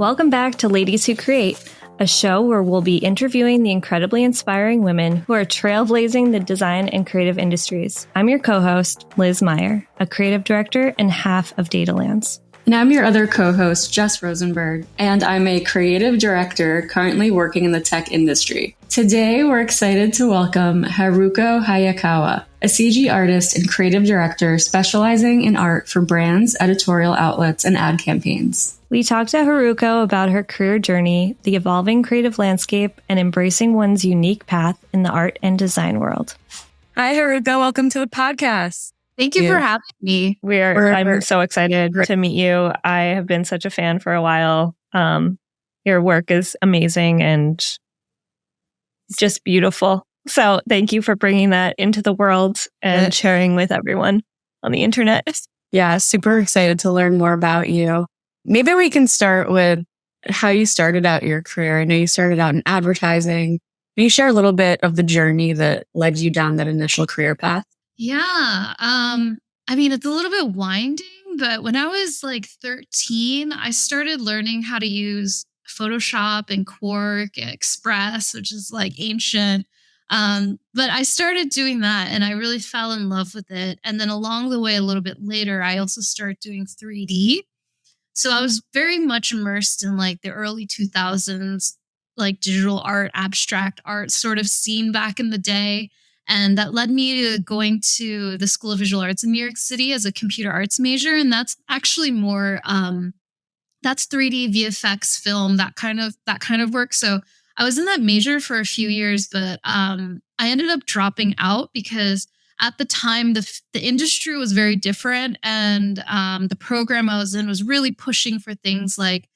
Welcome back to Ladies Who Create, a show where we'll be interviewing the incredibly inspiring women who are trailblazing the design and creative industries. I'm your co-host, Liz Meyer, a creative director and half of Datalands. And I'm your other co-host, Jess Rosenberg, and I'm a creative director currently working in the tech industry. Today, we're excited to welcome Haruko Hayakawa, a CG artist and creative director specializing in art for brands, editorial outlets, and ad campaigns. We talked to Haruko about her career journey, the evolving creative landscape, and embracing one's unique path in the art and design world. Hi, Haruko. Welcome to the podcast. Thank you for having me. I'm so excited to meet you. I have been such a fan for a while. Your work is amazing and just beautiful. So thank you for bringing that into the world and sharing with everyone on the internet. Yeah, super excited to learn more about you. Maybe we can start with how you started out your career. I know you started out in advertising. Can you share a little bit of the journey that led you down that initial career path? Yeah. I mean, it's a little bit winding, but when I was like 13, I started learning how to use Photoshop and Quark and Express, which is like ancient. But I started doing that and I really fell in love with it. And then along the way, a little bit later, I also started doing 3D. So I was very much immersed in like the early 2000s, like digital art, abstract art sort of scene back in the day. And that led me to going to the School of Visual Arts in New York City as a computer arts major. And that's actually more, that's 3D, VFX, film, that kind of work. So I was in that major for a few years, but I ended up dropping out because at the time, the industry was very different. And the program I was in was really pushing for things like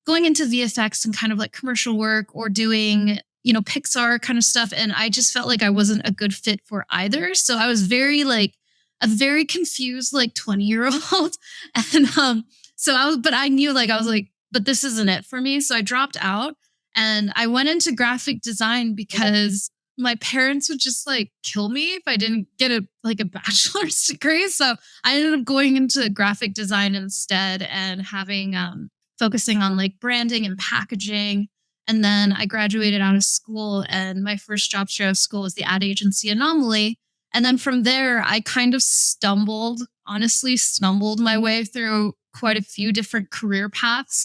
going into VFX and kind of like commercial work or doing Pixar kind of stuff. And I just felt like I wasn't a good fit for either. So I was very like a very confused, like 20-year-old. And but I knew I was like, but this isn't it for me. So I dropped out and I went into graphic design because my parents would just like kill me if I didn't get a bachelor's degree. So I ended up going into graphic design instead and having, focusing on like branding and packaging. And then I graduated out of school and my first job straight out of school was the ad agency Anomaly. And then from there, I kind of stumbled my way through quite a few different career paths.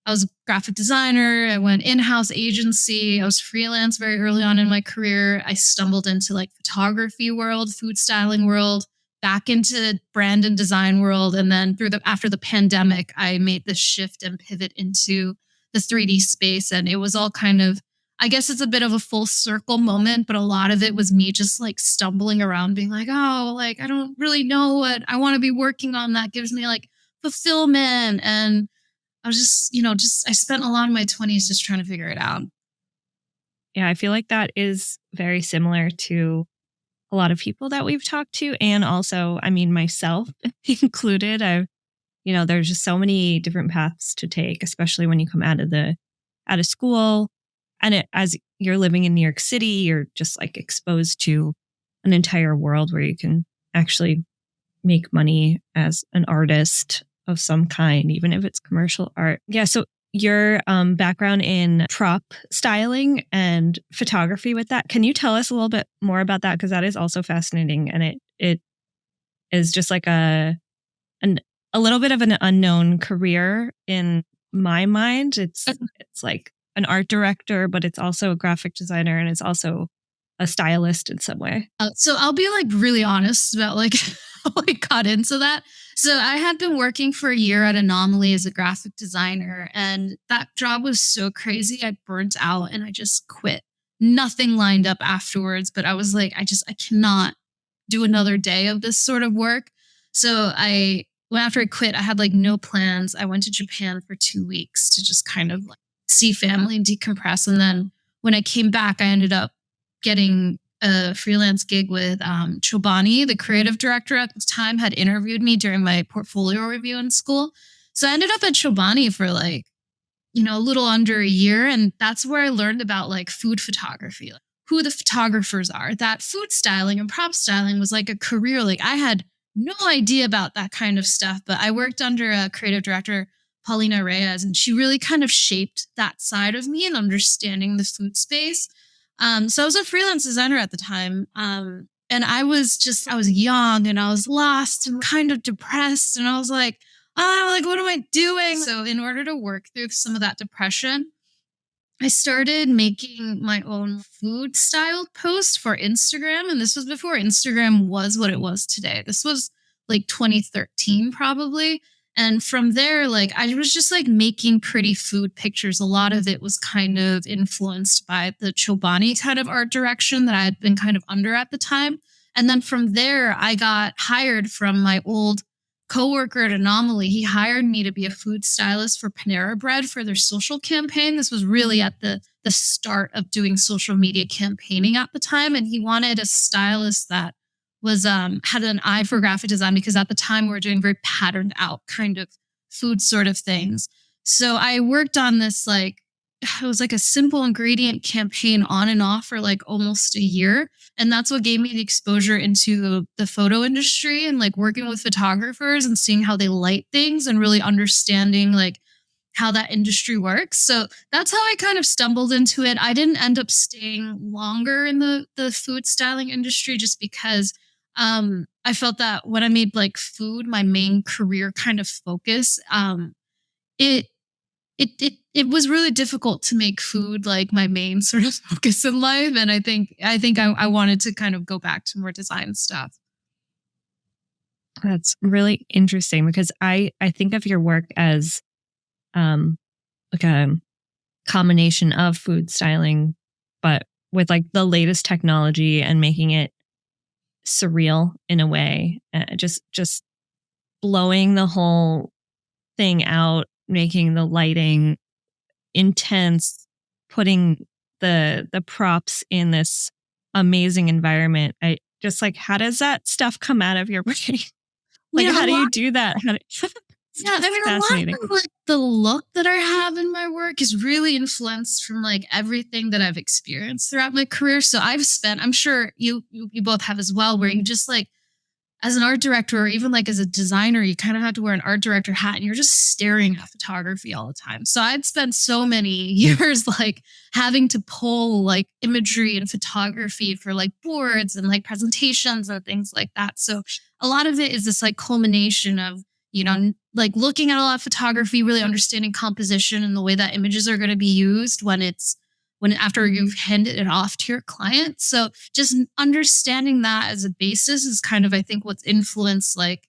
I was a graphic designer. I went in-house agency. I was freelance very early on in my career. I stumbled into like photography world, food styling world, back into brand and design world. And then after the pandemic, I made this shift and pivot into the 3D space. And it was all kind of, I guess it's a bit of a full circle moment, but a lot of it was me just like stumbling around being like, oh, like, I don't really know what I want to be working on that gives me like fulfillment. And I was just, I spent a lot of my 20s just trying to figure it out. Yeah, I feel like that is very similar to a lot of people that we've talked to. And also, I mean, myself included, there's just so many different paths to take, especially when you come out of school. And as you're living in New York City, you're just like exposed to an entire world where you can actually make money as an artist of some kind, even if it's commercial art. Yeah. So your background in prop styling and photography with that, can you tell us a little bit more about that? Because that is also fascinating. And it is just like a little bit of an unknown career in my mind. It's like an art director, but it's also a graphic designer and it's also a stylist in some way. So I'll be like really honest about like how I got into that. So I had been working for a year at Anomaly as a graphic designer, and that job was so crazy. I burnt out and I just quit. Nothing lined up afterwards, but I was like, I cannot do another day of this sort of work. So after I quit, I had like no plans. I went to Japan for 2 weeks to just kind of like see family and decompress. And then when I came back, I ended up getting a freelance gig with Chobani, the creative director at the time, had interviewed me during my portfolio review in school. So I ended up at Chobani for like, a little under a year. And that's where I learned about like food photography, like who the photographers are. That food styling and prop styling was like a career. Like I had no idea about that kind of stuff, but I worked under a creative director, Paulina Reyes, and she really kind of shaped that side of me and understanding the food space. So I was a freelance designer at the time. And I was young and I was lost and kind of depressed. And I was like, what am I doing? So in order to work through some of that depression, I started making my own food styled posts for Instagram. And this was before Instagram was what it was today. This was like 2013 probably. And from there, like I was just like making pretty food pictures. A lot of it was kind of influenced by the Chobani kind of art direction that I had been kind of under at the time. And then from there, I got hired from my old coworker at Anomaly. He hired me to be a food stylist for Panera Bread for their social campaign. This was really at the start of doing social media campaigning at the time. And he wanted a stylist that was had an eye for graphic design, because at the time we were doing very patterned out kind of food sort of things. So I worked on this, like, it was like a simple ingredient campaign on and off for like almost a year. And that's what gave me the exposure into the photo industry and like working with photographers and seeing how they light things and really understanding like how that industry works. So that's how I kind of stumbled into it. I didn't end up staying longer in the food styling industry just because I felt that when I made like food my main career kind of focus, it was really difficult to make food like my main sort of focus in life. And I think I wanted to kind of go back to more design stuff. That's really interesting, because I think of your work as like a combination of food styling, but with like the latest technology and making it surreal in a way, just blowing the whole thing out, making the lighting intense, putting the props in this amazing environment. I just like, how does that stuff come out of your brain? Like, how do you do that? Yeah, I mean, a lot of like the look that I have in my work is really influenced from like everything that I've experienced throughout my career. So I'm sure you both have as well, where you just like, as an art director or even like as a designer, you kind of have to wear an art director hat and you're just staring at photography all the time. So I'd spent so many years like having to pull like imagery and photography for like boards and like presentations and things like that. So a lot of it is this like culmination of, you know, like looking at a lot of photography, really understanding composition and the way that images are going to be used when after you've handed it off to your client. So just understanding that as a basis is kind of, I think, what's influenced like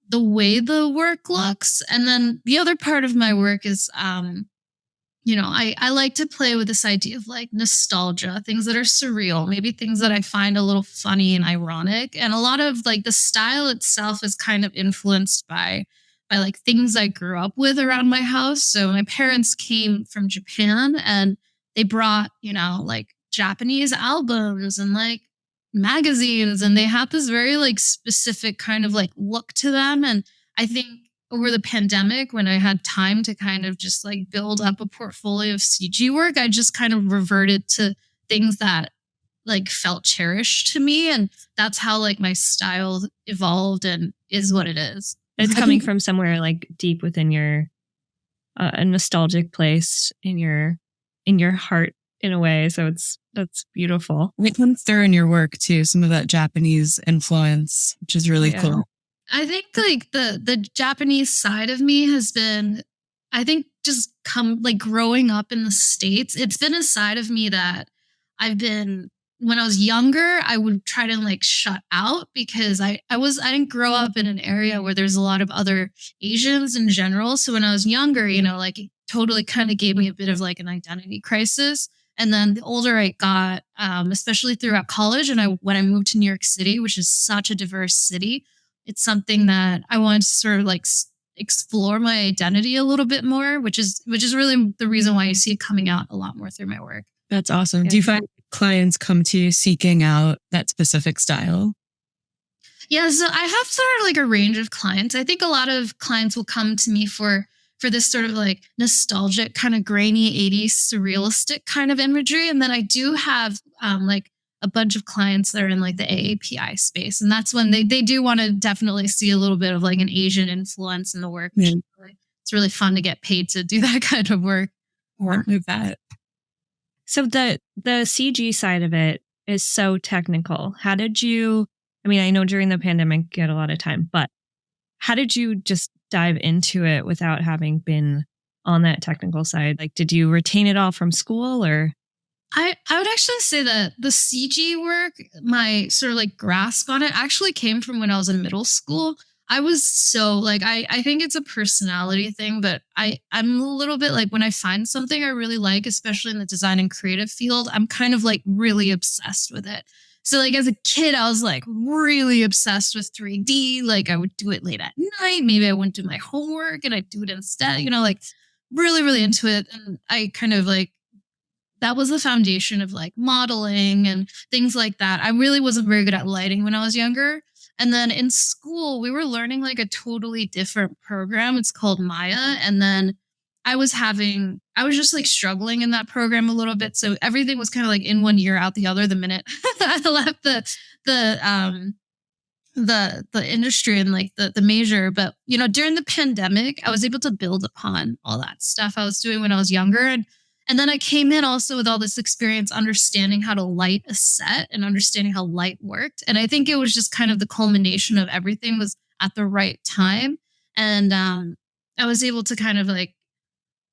the way the work looks. And then the other part of my work is, you know, I like to play with this idea of like nostalgia, things that are surreal, maybe things that I find a little funny and ironic. And a lot of like the style itself is kind of influenced by like things I grew up with around my house. So my parents came from Japan and they brought, you know, like Japanese albums and like magazines, and they had this very like specific kind of like look to them. And I think over the pandemic, when I had time to kind of just like build up a portfolio of CG work, I just kind of reverted to things that like felt cherished to me. And that's how like my style evolved and is what it is. It's coming from somewhere like deep within your a nostalgic place in your heart in a way. So that's beautiful. It comes through in your work too, some of that Japanese influence, which is really cool. I think like the Japanese side of me has been, I think, just come like growing up in the States. It's been a side of me that I've been, when I was younger, I would try to like shut out, because I didn't grow up in an area where there's a lot of other Asians in general. So when I was younger, you know, like it totally kind of gave me a bit of like an identity crisis. And then the older I got, especially throughout college, and when I moved to New York City, which is such a diverse city, it's something that I wanted to sort of like explore my identity a little bit more, which is really the reason why you see it coming out a lot more through my work. That's awesome. Do you find clients come to you seeking out that specific style? Yeah, so I have sort of like a range of clients. I think a lot of clients will come to me for this sort of like nostalgic, kind of grainy 80s surrealistic kind of imagery. And then I do have like a bunch of clients that are in like the AAPI space. And that's when they do want to definitely see a little bit of like an Asian influence in the work. Which it's it's really fun to get paid to do that kind of work. Or move that. So the CG side of it is so technical. How did you, I mean, I know during the pandemic you had a lot of time, but how did you just dive into it without having been on that technical side? Like, did you retain it all from school or? I would actually say that the CG work, my sort of like grasp on it actually came from when I was in middle school. I was so like, I think it's a personality thing, but I'm a little bit like when I find something I really like, especially in the design and creative field, I'm kind of like really obsessed with it. So like as a kid, I was like really obsessed with 3D. Like I would do it late at night. Maybe I wouldn't do my homework and I'd do it instead, like really, really into it. And I kind of like, that was the foundation of like modeling and things like that. I really wasn't very good at lighting when I was younger. And then in school, we were learning like a totally different program. It's called Meyer. And then I was just like struggling in that program a little bit. So everything was kind of like in one ear, out the other the minute I left the industry and like the major. But, during the pandemic, I was able to build upon all that stuff I was doing when I was younger. And then I came in also with all this experience, understanding how to light a set and understanding how light worked. And I think it was just kind of the culmination of everything was at the right time. And I was able to kind of like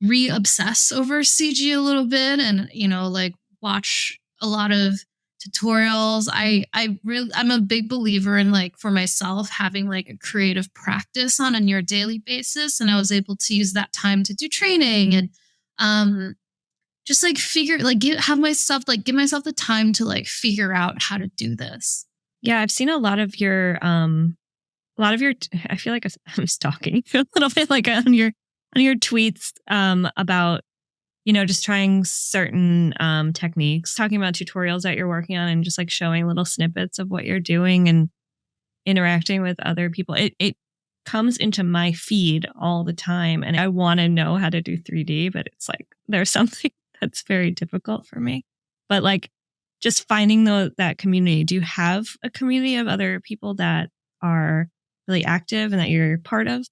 re-obsess over CG a little bit and, like watch a lot of tutorials. I'm a big believer in like for myself having like a creative practice on a near daily basis. And I was able to use that time to do training and just like give myself the time to like figure out how to do this. Yeah, I've seen a lot of your I feel like I'm stalking a little bit like on your tweets about just trying certain techniques, talking about tutorials that you're working on and just like showing little snippets of what you're doing and interacting with other people. It comes into my feed all the time and I want to know how to do 3D, but it's like there's something that's very difficult for me. But like just finding that community. Do you have a community of other people that are really active and that you're part of?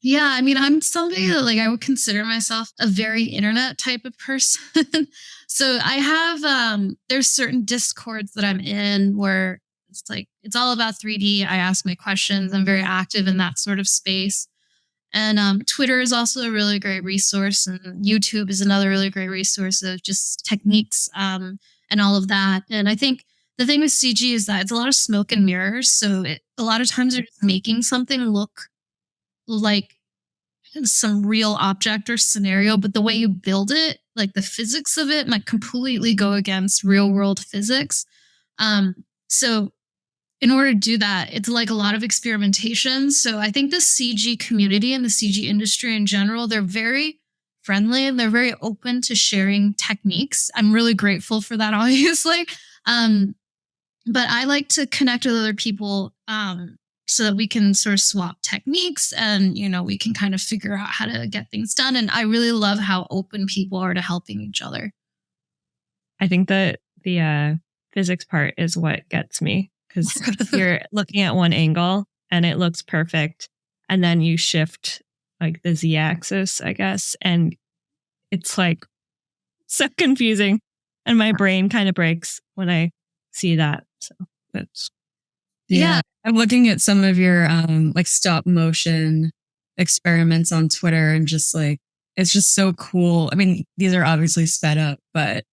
Yeah, I mean, I'm somebody that like I would consider myself a very internet type of person. So I have there's certain discords that I'm in where it's all about 3D. I ask my questions. I'm very active in that sort of space. And Twitter is also a really great resource, and YouTube is another really great resource of just techniques and all of that. And I think the thing with CG is that it's a lot of smoke and mirrors. So a lot of times they're just making something look like some real object or scenario, but the way you build it, like the physics of it, might completely go against real world physics. So in order to do that, it's like a lot of experimentation. So I think the CG community and the CG industry in general, they're very friendly and they're very open to sharing techniques. I'm really grateful for that, obviously. But I like to connect with other people so that we can sort of swap techniques and, we can kind of figure out how to get things done. And I really love how open people are to helping each other. I think that the physics part is what gets me. Because you're looking at one angle and it looks perfect. And then you shift like the Z-axis, I guess. And it's like so confusing. And my brain kind of breaks when I see that. So that's. Yeah. I'm looking at some of your like stop motion experiments on Twitter and just like, it's just so cool. I mean, these are obviously sped up, but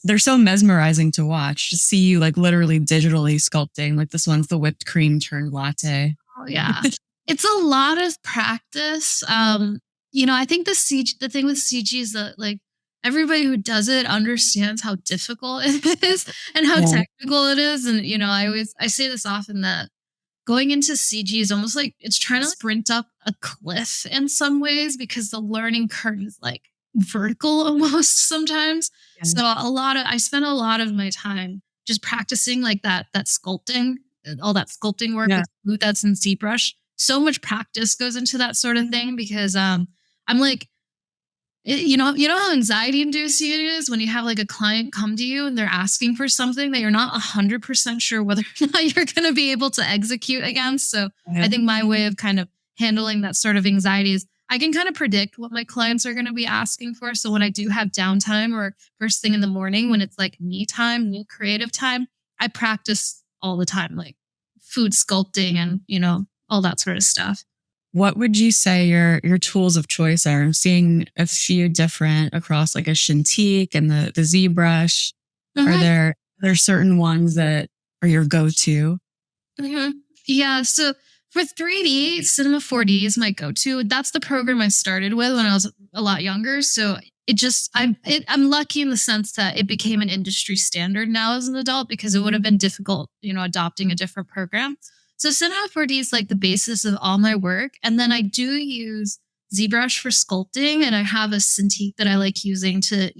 they're so mesmerizing to watch. Just see you like literally digitally sculpting. Like this one's the whipped cream turned latte. Oh yeah. It's a lot of practice. I think the thing with CG is that like everybody who does it understands how difficult it is and how technical it is. And, I say this often that going into CG is almost like it's trying to sprint up a cliff in some ways because the learning curve is like vertical almost sometimes. Yeah. So I spent a lot of my time just practicing like that sculpting, all that sculpting work with smooth outs and ZBrush. So much practice goes into that sort of thing because I'm like, you know how anxiety inducing it is when you have like a client come to you and they're asking for something that you're not 100% sure whether or not you're going to be able to execute against. So I think my way of kind of handling that sort of anxiety is I can kind of predict what my clients are going to be asking for. So when I do have downtime or first thing in the morning, when it's like me time, new creative time, I practice all the time, like food sculpting and, all that sort of stuff. What would you say your tools of choice are? I'm seeing a few different across like a Cintiq and the ZBrush. Mm-hmm. Are there certain ones that are your go-to? Mm-hmm. Yeah. So for 3D, Cinema 4D is my go-to. That's the program I started with when I was a lot younger. So I'm lucky in the sense that it became an industry standard now as an adult, because it would have been difficult, adopting a different program. So Cinema 4D is like the basis of all my work. And then I do use ZBrush for sculpting, and I have a Cintiq that I like using to,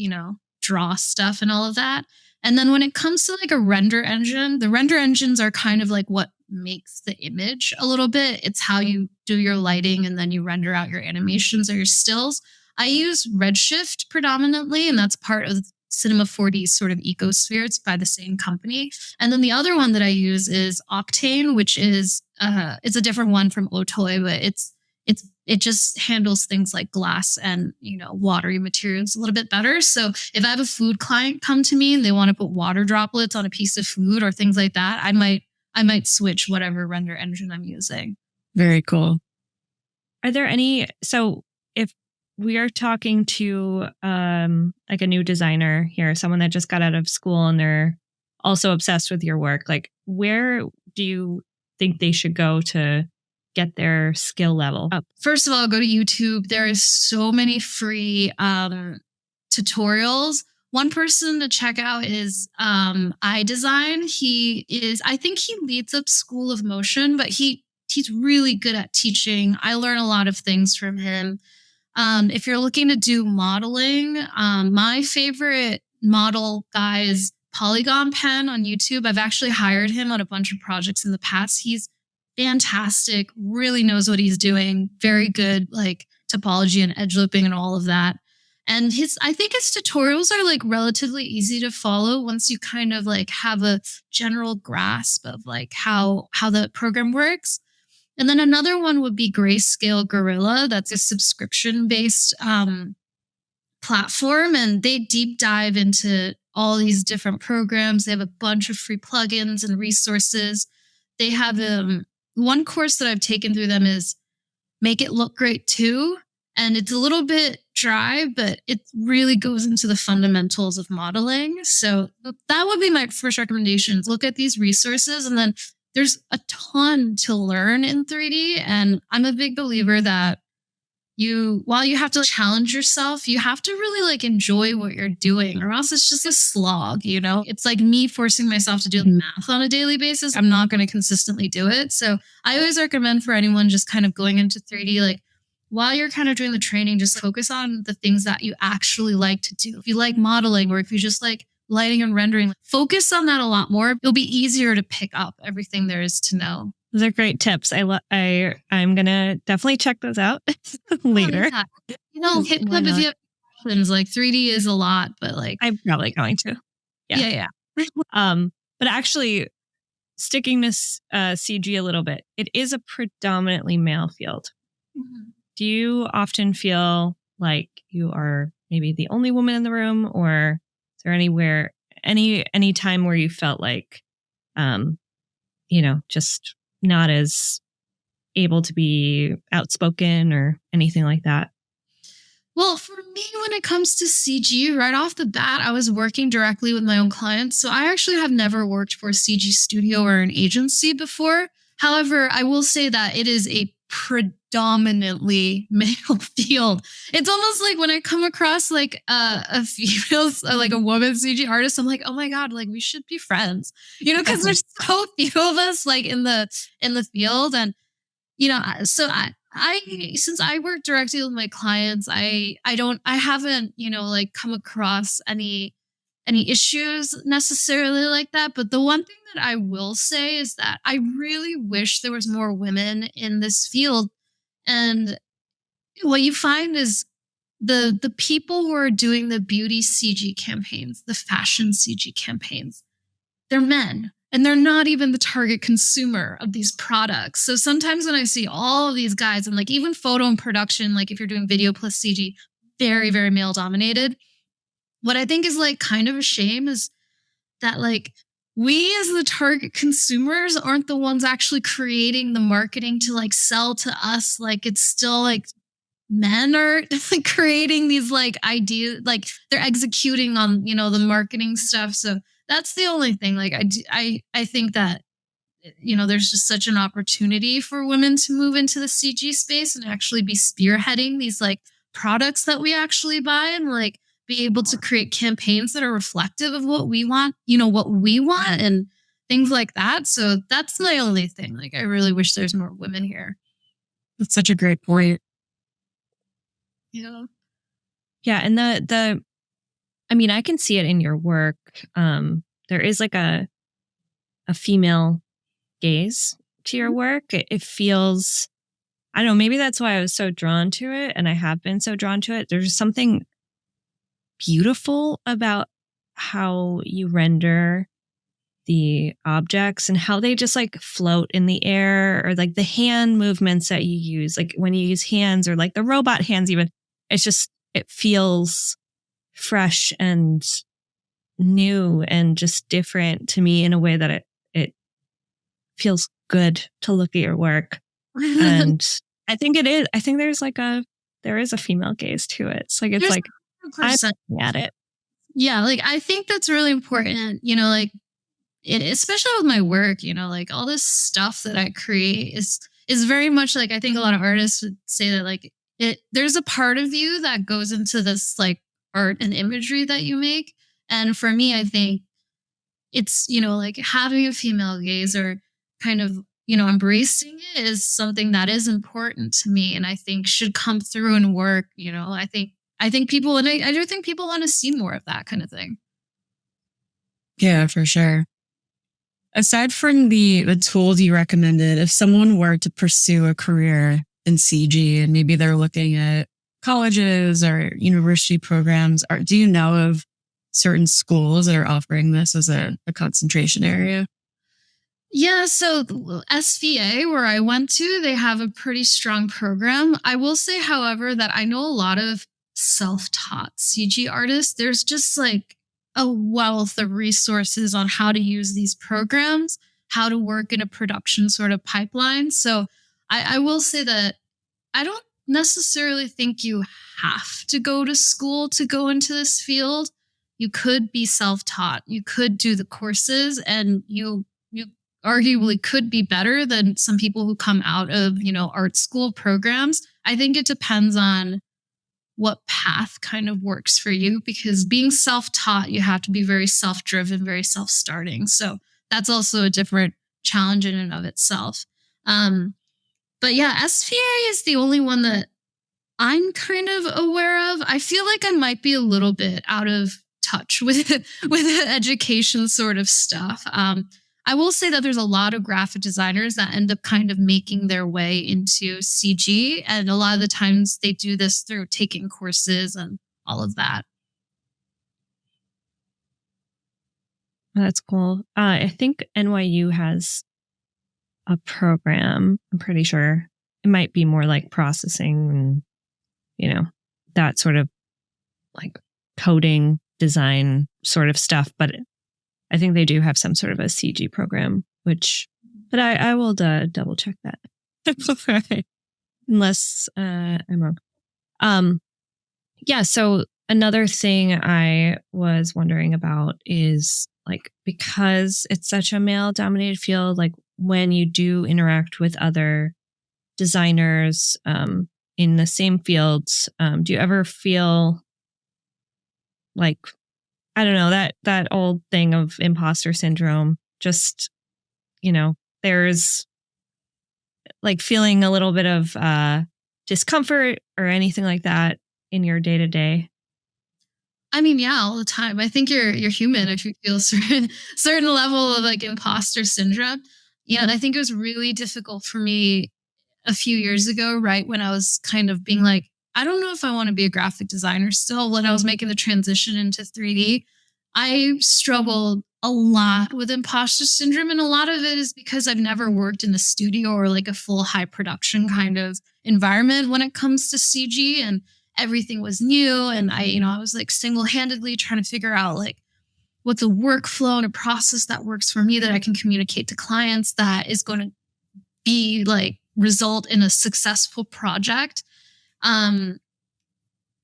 draw stuff and all of that. And then when it comes to like a render engine, the render engines are kind of like what makes the image a little bit. It's how you do your lighting and then you render out your animations or your stills. I use Redshift predominantly, and that's part of Cinema 4D's sort of ecosphere. It's by the same company. And then the other one that I use is Octane, which is it's a different one from Otoy, but it just handles things like glass and watery materials a little bit better. So if I have a food client come to me and they want to put water droplets on a piece of food or things like that, I might switch whatever render engine I'm using. Very cool. Are there any, so if we are talking to like a new designer here, someone that just got out of school and they're also obsessed with your work, like where do you think they should go to get their skill level up? First of all, go to YouTube. There is so many free tutorials. One person to check out is iDesign. I think he leads up School of Motion, but he's really good at teaching. I learn a lot of things from him. If you're looking to do modeling, my favorite model guy is Polygon Pen on YouTube. I've actually hired him on a bunch of projects in the past. He's fantastic, really knows what he's doing, very good, like topology and edge looping and all of that. And I think his tutorials are like relatively easy to follow once you kind of like have a general grasp of like how the program works. And then another one would be Grayscale Gorilla. That's a subscription-based platform, and they deep dive into all these different programs. They have a bunch of free plugins and resources. They have one course that I've taken through them is Make It Look Great Too. And it's a little bit dry, but it really goes into the fundamentals of modeling. So that would be my first recommendation. Look at these resources, and then there's a ton to learn in 3D. And I'm a big believer that while you have to challenge yourself, you have to really like enjoy what you're doing, or else it's just a slog, It's like me forcing myself to do math on a daily basis. I'm not going to consistently do it. So I always recommend for anyone just kind of going into 3D, like while you're kind of doing the training, just focus on the things that you actually like to do. If you like modeling, or if you just like lighting and rendering, focus on that a lot more. It'll be easier to pick up everything there is to know. Those are great tips. I'm gonna definitely check those out later. Oh, yeah. Hit me up if you have questions. Like 3D is a lot, but like I'm probably going to. Yeah. But actually, sticking to CG a little bit, it is a predominantly male field. Mm-hmm. Do you often feel like you are maybe the only woman in the room, or is there any time where you felt like, just not as able to be outspoken or anything like that? Well, for me, when it comes to CG, right off the bat, I was working directly with my own clients. So I actually have never worked for a CG studio or an agency before. However, I will say that it is a predominantly male field. It's almost like when I come across like a female, like a woman CG artist, I'm like, oh my God, like we should be friends, because there's so few of us like in the field. And, so I since I work directly with my clients, I haven't, like come across any issues necessarily like that. But the one thing that I will say is that I really wish there was more women in this field. And what you find is the people who are doing the beauty CG campaigns, the fashion CG campaigns, they're men. and they're not even the target consumer of these products. So sometimes when I see all of these guys and like even photo and production, like if you're doing video plus CG, very, very male dominated. What I think is like kind of a shame is that like we as the target consumers aren't the ones actually creating the marketing to like sell to us. Like it's still like men are like creating these like ideas, like they're executing on, the marketing stuff. So that's the only thing. Like I think that, there's just such an opportunity for women to move into the CG space and actually be spearheading these like products that we actually buy and like be able to create campaigns that are reflective of what we want, what we want and things like that. So that's my only thing. Like, I really wish there's more women here. That's such a great point. Yeah. And I can see it in your work. There is like a female gaze to your work. It feels, I don't know, maybe that's why I was so drawn to it. And I have been so drawn to it. There's something beautiful about how you render the objects and how they just like float in the air, or like the hand movements that you use, like when you use hands or like the robot hands even. It feels fresh and new and just different to me in a way that it feels good to look at your work. And I think it is. I think there is a female gaze to it. It's like, it's like, 100%. I'm looking at it. Yeah. Like, I think that's really important, like especially with my work, like all this stuff that I create is very much like, I think a lot of artists would say that like there's a part of you that goes into this like art and imagery that you make. And for me, I think it's, like having a female gaze or kind of, embracing it is something that is important to me and I think should come through in work. I think people, and I do think people want to see more of that kind of thing. Yeah, for sure. Aside from the tools you recommended, if someone were to pursue a career in CG and maybe they're looking at colleges or university programs, do you know of certain schools that are offering this as a concentration area? Yeah, so SVA, where I went to, they have a pretty strong program. I will say, however, that I know a lot of self-taught CG artists. There's just like a wealth of resources on how to use these programs, how to work in a production sort of pipeline. So I will say that I don't necessarily think you have to go to school to go into this field. You could be self-taught. You could do the courses and you arguably could be better than some people who come out of, art school programs. I think it depends on what path kind of works for you, because being self-taught, you have to be very self-driven, very self-starting. So that's also a different challenge in and of itself. But yeah, SVA is the only one that I'm kind of aware of. I feel like I might be a little bit out of touch with education sort of stuff. I will say that there's a lot of graphic designers that end up kind of making their way into CG. And a lot of the times they do this through taking courses and all of that. That's cool. I think NYU has a program. I'm pretty sure it might be more like processing and, that sort of like coding, design sort of stuff. But I think they do have some sort of a CG program, but I will double check that. Unless I'm wrong. Yeah. So another thing I was wondering about is like, because it's such a male dominated field, like when you do interact with other designers in the same fields, do you ever feel like, I don't know, that old thing of imposter syndrome, just, there's like feeling a little bit of discomfort or anything like that in your day to day? I mean, yeah, all the time. I think you're human if you feel a certain level of like imposter syndrome. And I think it was really difficult for me a few years ago, right when I was kind of being like, I don't know if I want to be a graphic designer still. When I was making the transition into 3D, I struggled a lot with imposter syndrome. And a lot of it is because I've never worked in a studio or like a full high production kind of environment when it comes to CG, and everything was new. And I was like single-handedly trying to figure out like what's a workflow and a process that works for me that I can communicate to clients that is going to be like result in a successful project.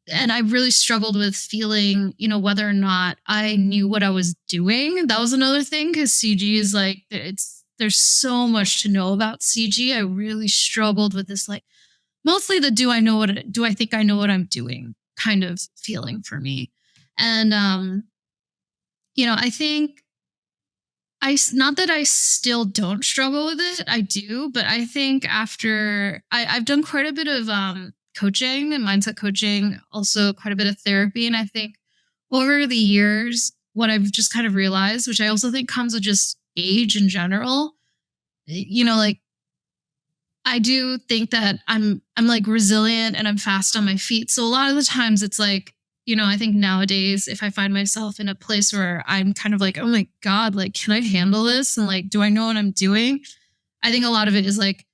And I really struggled with feeling, whether or not I knew what I was doing. That was another thing, because CG is like, there's so much to know about CG. I really struggled with this, like, mostly the do I think I know what I'm doing kind of feeling for me. And, I think not that I still don't struggle with it. I do, but I think after I've done quite a bit of, coaching and mindset coaching, also quite a bit of therapy. And I think over the years, what I've just kind of realized, which I also think comes with just age in general, like I do think that I'm like resilient and I'm fast on my feet. So a lot of the times it's like, I think nowadays, if I find myself in a place where I'm kind of like, oh my God, like, can I handle this? And like, do I know what I'm doing? I think a lot of it is like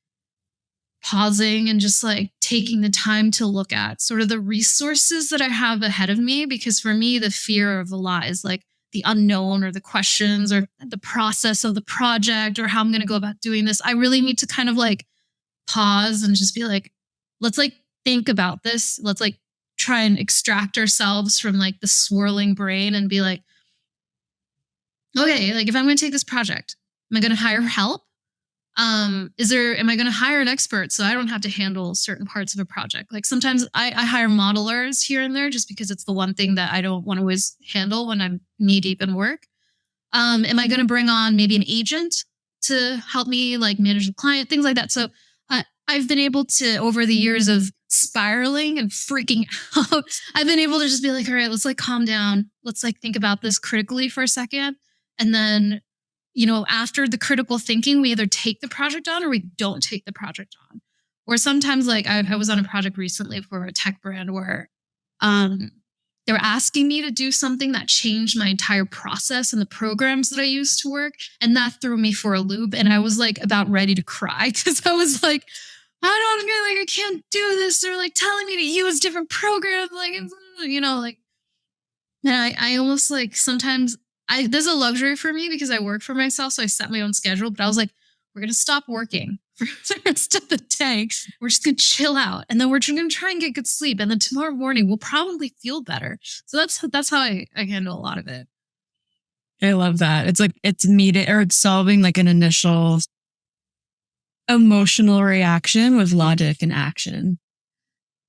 pausing and just like taking the time to look at sort of the resources that I have ahead of me. Because for me, the fear of a lot is like the unknown or the questions or the process of the project or how I'm going to go about doing this. I really need to kind of like pause and just be like, let's like think about this. Let's like try and extract ourselves from like the swirling brain and be like, okay, like if I'm going to take this project, am I going to hire help? Am I going to hire an expert so I don't have to handle certain parts of a project? Like sometimes I hire modelers here and there just because it's the one thing that I don't want to always handle when I'm knee deep in work. Am I going to bring on maybe an agent to help me like manage the client, things like that? So I've been able to, over the years of spiraling and freaking out, I've been able to just be like, all right, let's like calm down. Let's like think about this critically for a second. And then after the critical thinking, we either take the project on or we don't take the project on. Or sometimes like I was on a project recently for a tech brand where they were asking me to do something that changed my entire process and the programs that I used to work. And that threw me for a loop. And I was like about ready to cry because I was like, I can't do this. They're like telling me to use different programs. Like, and I almost like sometimes there's a luxury for me because I work for myself. So I set my own schedule, but I was like, we're going to stop working for the rest of the day. We're just going to chill out. And then we're going to try and get good sleep. And then tomorrow morning we'll probably feel better. So that's how I handle a lot of it. I love that. It's like, it's solving like an initial emotional reaction with logic and action.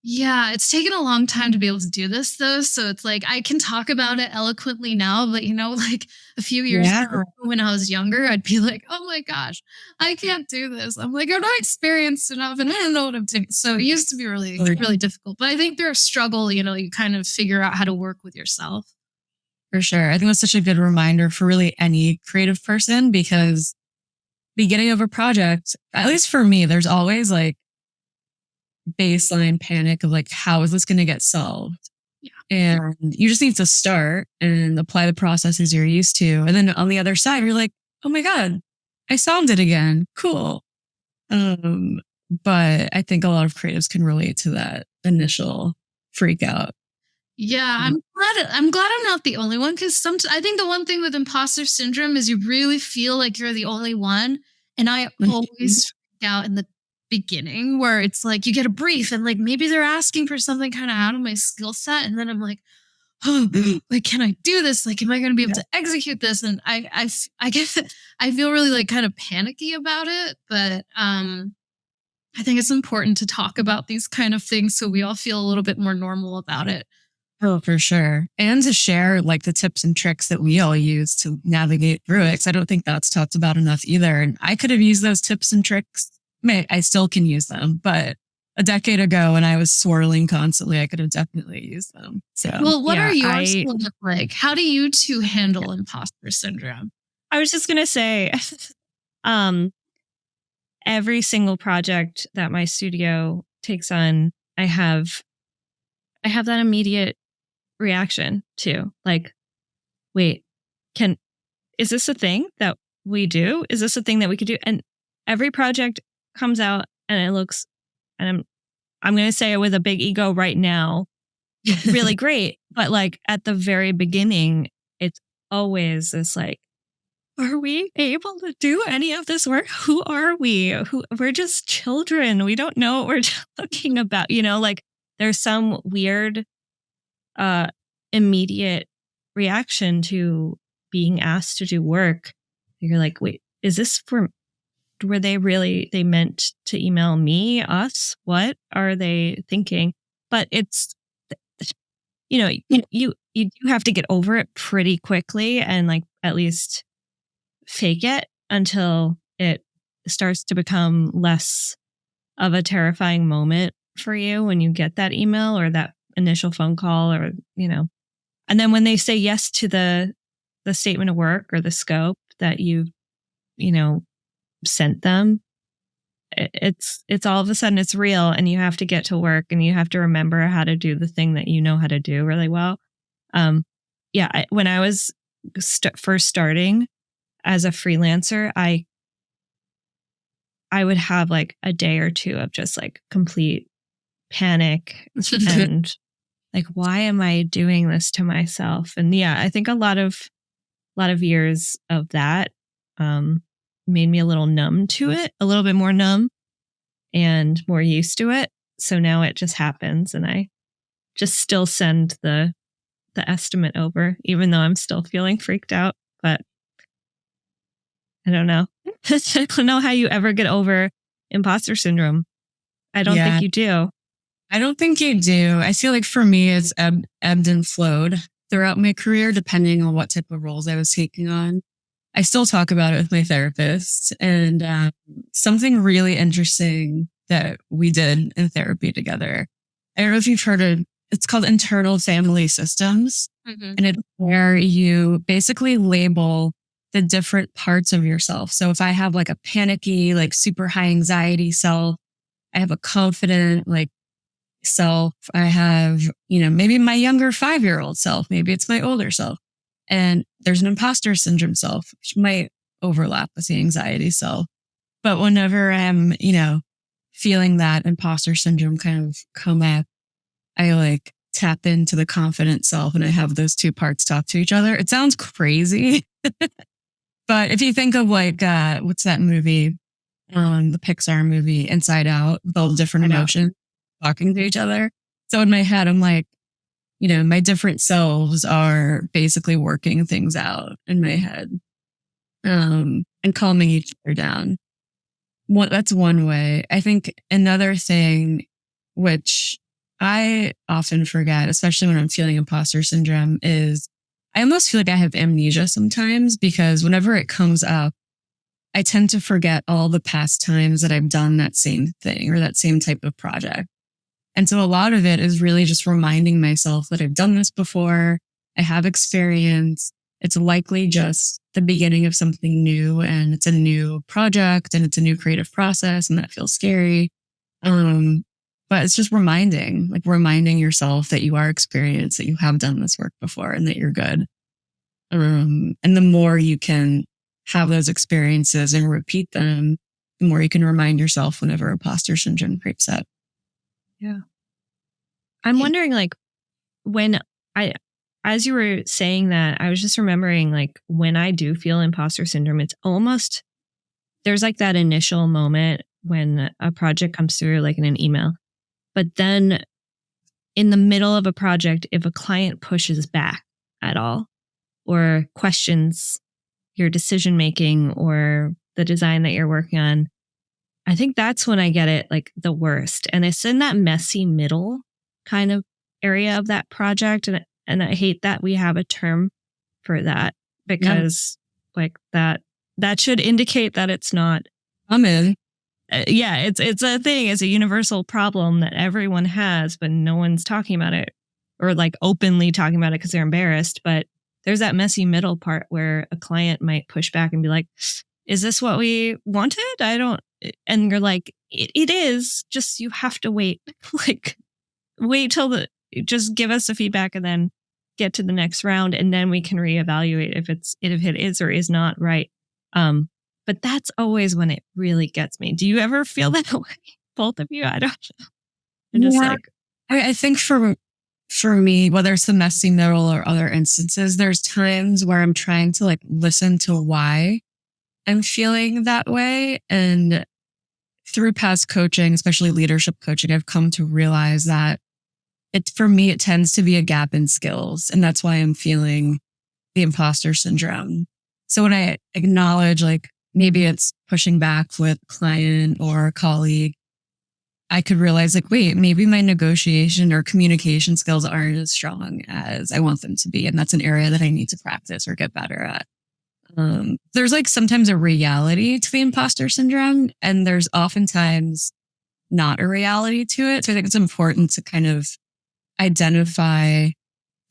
Yeah, it's taken a long time to be able to do this though. So it's like, I can talk about it eloquently now, but like a few years ago when I was younger, I'd be like, oh my gosh, I can't do this. I'm like, I'm not experienced enough and I don't know what I'm doing. So it used to be really, really difficult, but I think there's a struggle, you kind of figure out how to work with yourself. For sure. I think that's such a good reminder for really any creative person, because beginning of a project, at least for me, there's always like baseline panic of like, how is this going to get solved? Yeah. And you just need to start and apply the processes you're used to. And then on the other side, you're like, oh my God, I solved it again. Cool. But I think a lot of creatives can relate to that initial freak out. Yeah, I'm glad I'm not the only one, because I think the one thing with imposter syndrome is you really feel like you're the only one. And I always freak out in the beginning where it's like you get a brief and like maybe they're asking for something kind of out of my skill set. And then I'm like, oh, like, can I do this? Like, am I going to be able to execute this? And I guess I feel really like kind of panicky about it. But I think it's important to talk about these kind of things so we all feel a little bit more normal about it. Oh, for sure. And to share like the tips and tricks that we all use to navigate through it. 'Cause I don't think that's talked about enough either. And I could have used those tips and tricks. I still can use them, but a decade ago when I was swirling constantly, I could have definitely used them. So, well, what are yours like? How do you two handle imposter syndrome? I was just going to say, every single project that my studio takes on, I have that immediate reaction to like, wait, is this a thing that we do? Is this a thing that we could do? And every project comes out and it looks, and I'm going to say it with a big ego right now, really great. But like at the very beginning, it's always this like, are we able to do any of this work? Who are we? We're just children. We don't know what we're talking about. Like there's some weird, immediate reaction to being asked to do work. You're like, wait, is this were they meant to email me, us? What are they thinking? But it's, you do have to get over it pretty quickly and like at least fake it until it starts to become less of a terrifying moment for you when you get that email or that initial phone call or, and then when they say yes to the statement of work or the scope that you sent them, it's all of a sudden it's real and you have to get to work and you have to remember how to do the thing that you know how to do really well. When I was first starting as a freelancer, I would have like a day or two of just like complete panic and like, why am I doing this to myself? And I think a lot of years of that made me a little numb to it, a little bit more numb and more used to it. So now it just happens and I just still send the estimate over, even though I'm still feeling freaked out. But I don't know. I don't know how you ever get over imposter syndrome. I don't think you do. I don't think you do. I feel like for me, it's ebbed and flowed throughout my career, depending on what type of roles I was taking on. I still talk about it with my therapist, and something really interesting that we did in therapy together. I don't know if you've heard of, it's called internal family systems. Mm-hmm. And it's where you basically label the different parts of yourself. So if I have like a panicky, like super high anxiety self, I have a confident, like self, I have, maybe my younger 5-year-old self, maybe it's my older self. And there's an imposter syndrome self, which might overlap with the anxiety self. But whenever I'm, feeling that imposter syndrome kind of come up, I like tap into the confident self and I have those two parts talk to each other. It sounds crazy. But if you think of like, what's that movie? The Pixar movie, Inside Out, with all the different emotions talking to each other. So in my head, I'm like, my different selves are basically working things out in my head, and calming each other down. That's one way. I think another thing, which I often forget, especially when I'm feeling imposter syndrome, is I almost feel like I have amnesia sometimes because whenever it comes up, I tend to forget all the past times that I've done that same thing or that same type of project. And so a lot of it is really just reminding myself that I've done this before. I have experience. It's likely just the beginning of something new and it's a new project and it's a new creative process and that feels scary. But it's just reminding yourself that you are experienced, that you have done this work before and that you're good. And the more you can have those experiences and repeat them, the more you can remind yourself whenever imposter syndrome creeps up. Yeah. I'm wondering, like, as you were saying that, I was just remembering, like, when I do feel imposter syndrome, it's almost, there's like that initial moment when a project comes through, like in an email. But then in the middle of a project, if a client pushes back at all or questions your decision making or the design that you're working on, I think that's when I get it like the worst. And it's in that messy middle kind of area of that project. And I hate that we have a term for that because like that should indicate that it's not. I'm in. It's a thing. It's a universal problem that everyone has, but no one's talking about it or like openly talking about it because they're embarrassed. But there's that messy middle part where a client might push back and be like, is this what we wanted? And you're like, it is, just you have to wait. Like wait till just give us the feedback and then get to the next round, and then we can reevaluate if it is or is not right. But that's always when it really gets me. Do you ever feel that way? Both of you? I don't know. I'm just like, I think for me, whether it's the messy middle or other instances, there's times where I'm trying to like listen to why I'm feeling that way. And through past coaching, especially leadership coaching, I've come to realize that for me, it tends to be a gap in skills. And that's why I'm feeling the imposter syndrome. So when I acknowledge, like, maybe it's pushing back with a client or a colleague, I could realize, like, wait, maybe my negotiation or communication skills aren't as strong as I want them to be. And that's an area that I need to practice or get better at. There's like sometimes a reality to the imposter syndrome, and there's oftentimes not a reality to it. So I think it's important to kind of identify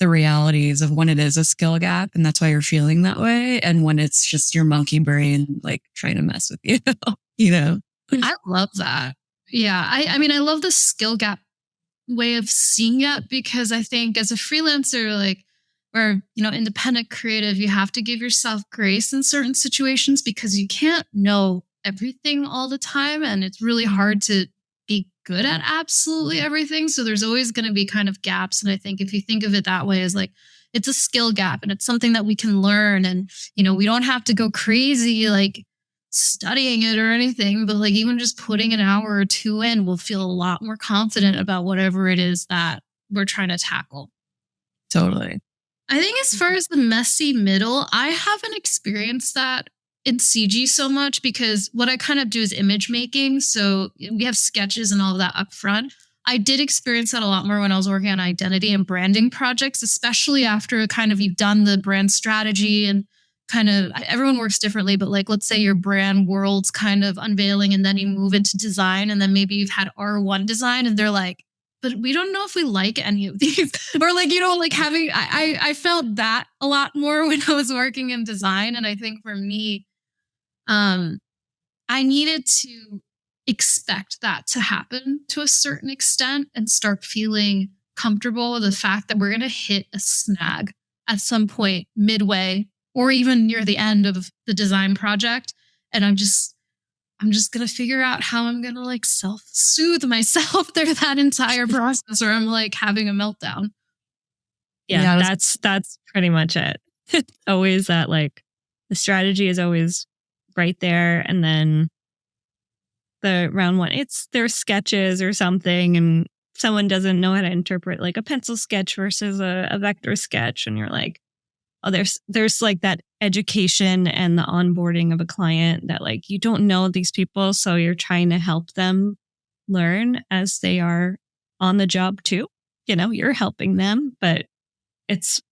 the realities of when it is a skill gap, and that's why you're feeling that way, and when it's just your monkey brain like trying to mess with you. You know, I love that. Yeah, I mean, I love the skill gap way of seeing it, because I think as a freelancer, like, or, you know, independent creative, you have to give yourself grace in certain situations because you can't know everything all the time. And it's really hard to be good at absolutely everything. So there's always going to be kind of gaps. And I think if you think of it that way, as like, it's a skill gap and it's something that we can learn. And, you know, we don't have to go crazy, like studying it or anything, but like even just putting an hour or two in, we'll feel a lot more confident about whatever it is that we're trying to tackle. totally. I think as far as the messy middle, I haven't experienced that in CG so much, because what I kind of do is image making. So we have sketches and all of that up front. I did experience that a lot more when I was working on identity and branding projects, especially after kind of you've done the brand strategy and kind of everyone works differently. But like, let's say your brand world's kind of unveiling and then you move into design, and then maybe you've had R1 design and they're like, but we don't know if we like any of these. Or like, you know, like having, I felt that a lot more when I was working in design. And I think for me, I needed to expect that to happen to a certain extent and start feeling comfortable with the fact that we're going to hit a snag at some point midway or even near the end of the design project. And I'm just going to figure out how I'm going to like self-soothe myself through that entire process, or I'm like having a meltdown. Yeah, that's pretty much it. It's always that, like, the strategy is always right there. And then the round one, it's their sketches or something. And someone doesn't know how to interpret like a pencil sketch versus a vector sketch. And you're like, oh, there's like that education and the onboarding of a client that like you don't know these people, so you're trying to help them learn as they are on the job too. You know, you're helping them, but it's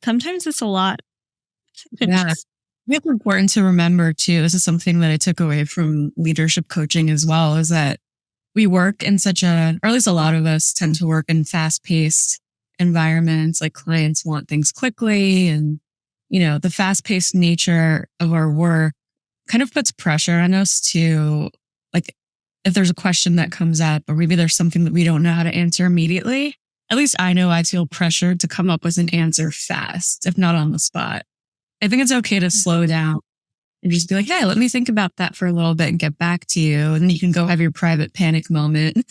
sometimes it's a lot. Yeah. It's important to remember too. This is something that I took away from leadership coaching as well, is that we work in such or at least a lot of us tend to work in fast-paced environments. Like clients want things quickly, and, you know, the fast-paced nature of our work kind of puts pressure on us to, like, if there's a question that comes up or maybe there's something that we don't know how to answer immediately, at least I know I feel pressured to come up with an answer fast, if not on the spot. I think it's okay to slow down and just be like, hey, let me think about that for a little bit and get back to you. And then you can go have your private panic moment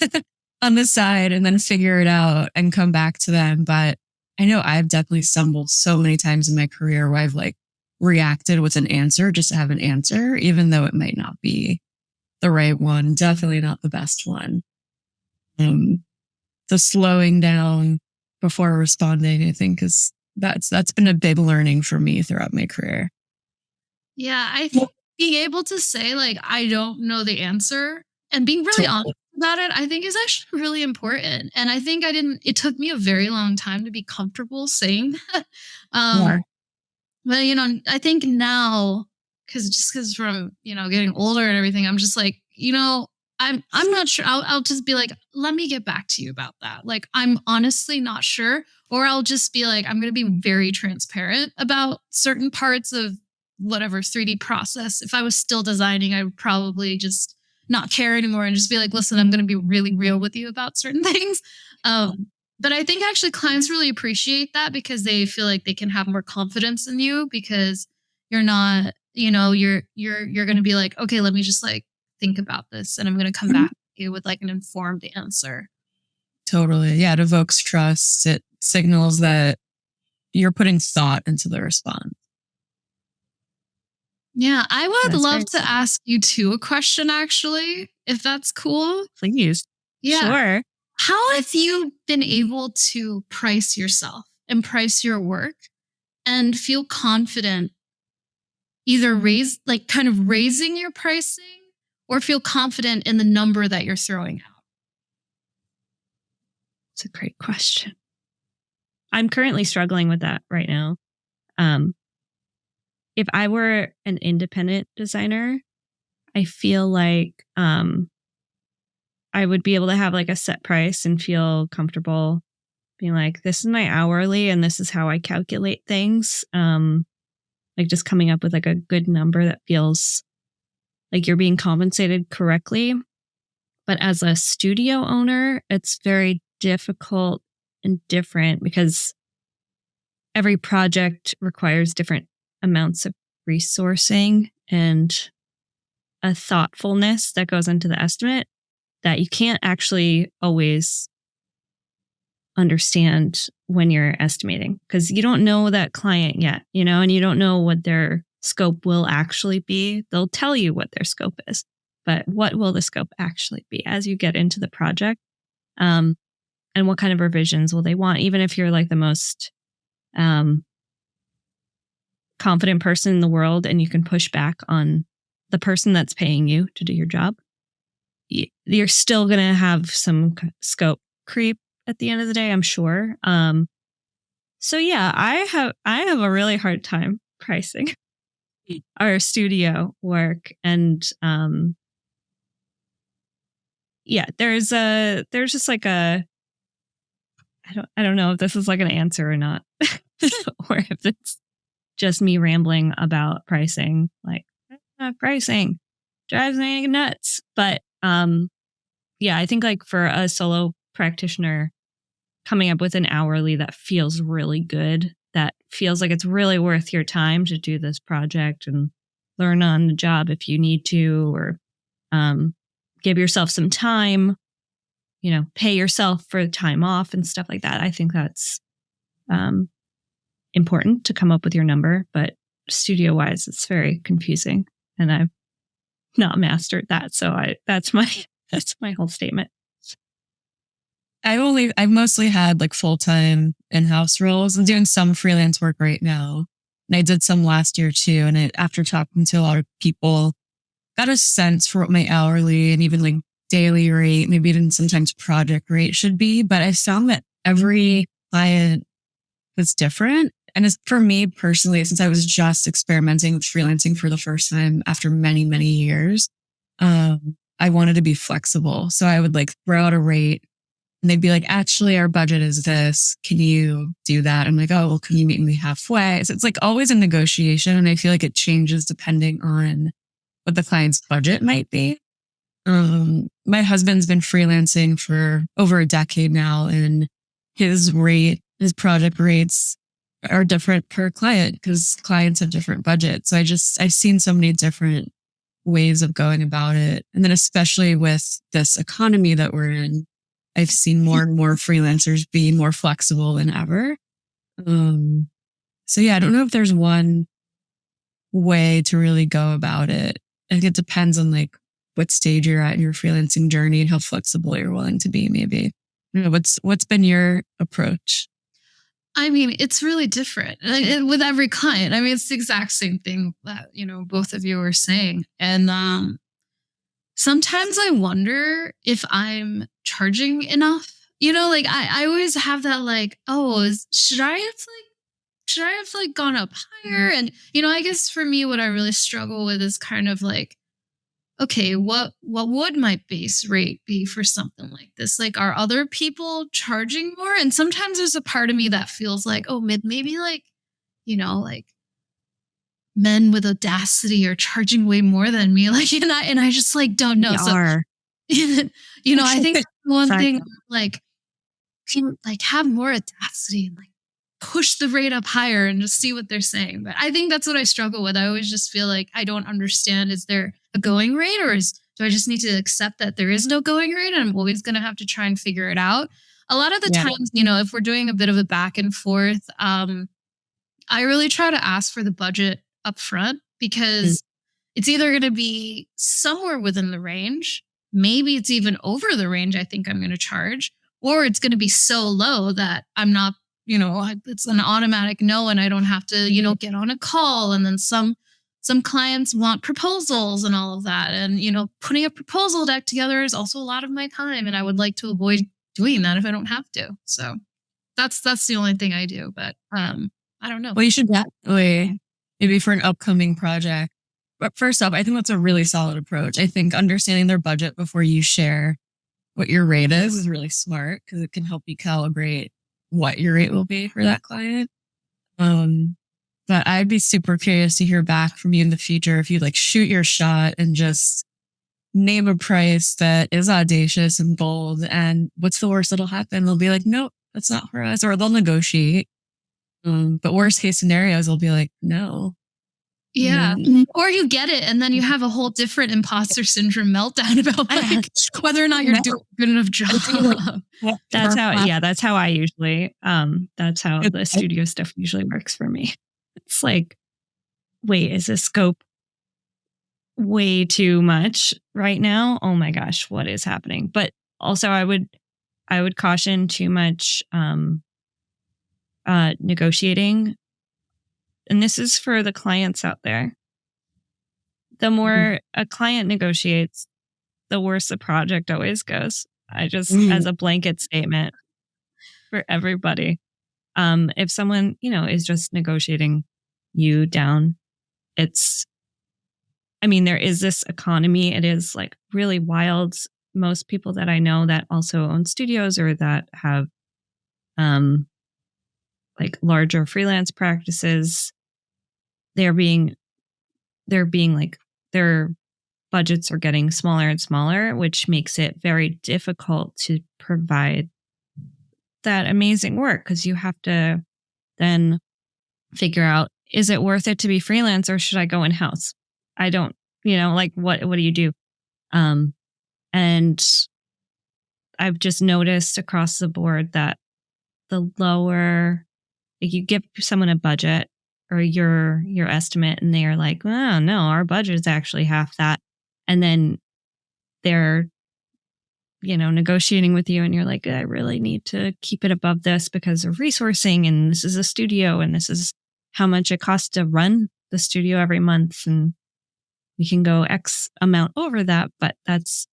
on the side and then figure it out and come back to them. But I know I've definitely stumbled so many times in my career where I've like reacted with an answer just to have an answer, even though it might not be the right one, definitely not the best one. The slowing down before responding, I think that's been a big learning for me throughout my career. Yeah, I think being able to say like, I don't know the answer and being really honest about it, I think is actually really important. And I think it took me a very long time to be comfortable saying that. But, you know, I think now, because from, you know, getting older and everything, I'm just like, you know, I'm not sure. I'll just be like, let me get back to you about that. Like, I'm honestly not sure. Or I'll just be like, I'm going to be very transparent about certain parts of whatever 3D process. If I was still designing, I would probably just not care anymore and just be like, listen, I'm going to be really real with you about certain things. But I think actually clients really appreciate that because they feel like they can have more confidence in you because you're not, you're going to be like, okay, let me just like think about this and I'm going to come back to you with like an informed answer. Totally. Yeah. It evokes trust. It signals that you're putting thought into the response. Yeah. I would That's love very to ask you too a question, actually, if that's cool. Please. Yeah. Sure. How have you been able to price yourself and price your work and feel confident either raising your pricing or feel confident in the number that you're throwing out? It's a great question. I'm currently struggling with that right now. If I were an independent designer, I feel like I would be able to have like a set price and feel comfortable being like, this is my hourly and this is how I calculate things. Like just coming up with like a good number that feels like you're being compensated correctly. But as a studio owner, it's very difficult and different because every project requires different amounts of resourcing and a thoughtfulness that goes into the estimate that you can't actually always understand when you're estimating because you don't know that client yet, and you don't know what their scope will actually be. They'll tell you what their scope is, but what will the scope actually be as you get into the project? And what kind of revisions will they want? Even if you're like the most confident person in the world and you can push back on the person that's paying you to do your job, you're still going to have some scope creep at the end of the day, I'm sure. So yeah, I have a really hard time pricing our studio work. And yeah, there's just like I don't know if this is like an answer or not, or if it's just me rambling about pricing. Like pricing drives me nuts. But yeah, I think like for a solo practitioner, coming up with an hourly that feels really good, that feels like it's really worth your time to do this project and learn on the job if you need to, or give yourself some time, pay yourself for time off and stuff like that. I think that's important to come up with your number, but studio wise, it's very confusing and I've not mastered that. So that's my whole statement. I've mostly had like full-time in-house roles. I'm doing some freelance work right now. And I did some last year too. And after talking to a lot of people, got a sense for what my hourly and even like daily rate, maybe even sometimes project rate should be. But I found that every client was different. And as for me personally, since I was just experimenting with freelancing for the first time after many, many years, I wanted to be flexible. So I would like throw out a rate and they'd be like, actually, our budget is this. Can you do that? I'm like, oh, well, can you meet me halfway? So it's like always a negotiation. And I feel like it changes depending on what the client's budget might be. My husband's been freelancing for over a decade now, and his project rates are different per client because clients have different budgets. So I've seen so many different ways of going about it. And then especially with this economy that we're in, I've seen more and more freelancers be more flexible than ever. So yeah, I don't know if there's one way to really go about it. I think it depends on like what stage you're at in your freelancing journey and how flexible you're willing to be, maybe. I don't know, what's been your approach? I mean, it's really different with every client. I mean, it's the exact same thing that, both of you were saying. And sometimes I wonder if I'm charging enough. Like I always have that like, should I have gone up higher? And, I guess for me, what I really struggle with is kind of like, okay, what would my base rate be for something like this? Like, are other people charging more? And sometimes there's a part of me that feels like, oh, maybe like, like men with audacity are charging way more than me. Like, and I just like don't know. We So, are. I think one thing like can like have more audacity and like push the rate up higher and just see what they're saying. But I think that's what I struggle with. I always just feel like I don't understand, is there a going rate, or do I just need to accept that there is no going rate and I'm always going to have to try and figure it out? A lot of the times, if we're doing a bit of a back and forth, I really try to ask for the budget up front, because it's either going to be somewhere within the range, maybe it's even over the range I think I'm going to charge, or it's going to be so low that I'm not, it's an automatic no, and I don't have to, get on a call. And then some clients want proposals and all of that. And, putting a proposal deck together is also a lot of my time, and I would like to avoid doing that if I don't have to. So that's the only thing I do. But I don't know. Well, you should definitely, maybe for an upcoming project. But first off, I think that's a really solid approach. I think understanding their budget before you share what your rate is really smart, because it can help you calibrate what your rate will be for that client. But I'd be super curious to hear back from you in the future if you like shoot your shot and just name a price that is audacious and bold, and what's the worst that'll happen? They'll be like, nope, that's not for us, or they'll negotiate. But worst case scenarios, they'll be like, no. Yeah. Or you get it, and then you have a whole different imposter syndrome meltdown about like whether or not you're doing a good enough job. That's how I usually, that's how the studio stuff usually works for me. It's like, wait, is this scope way too much right now? Oh my gosh, what is happening? But also I would caution too much negotiating. And this is for the clients out there. The more a client negotiates, the worse the project always goes. I just, as a blanket statement for everybody, if someone, is just negotiating you down, there is this economy. It is like really wild. Most people that I know that also own studios or that have, like larger freelance practices, they're being like, their budgets are getting smaller and smaller, which makes it very difficult to provide that amazing work, because you have to then figure out, is it worth it to be freelance or should I go in-house? I don't, like what do you do? And I've just noticed across the board that the lower, like you give someone a budget or your estimate, and they are like, oh no, our budget is actually half that. And then they're, negotiating with you, and you're like, I really need to keep it above this because of resourcing, and this is a studio, and this is how much it costs to run the studio every month. And we can go X amount over that, but that's,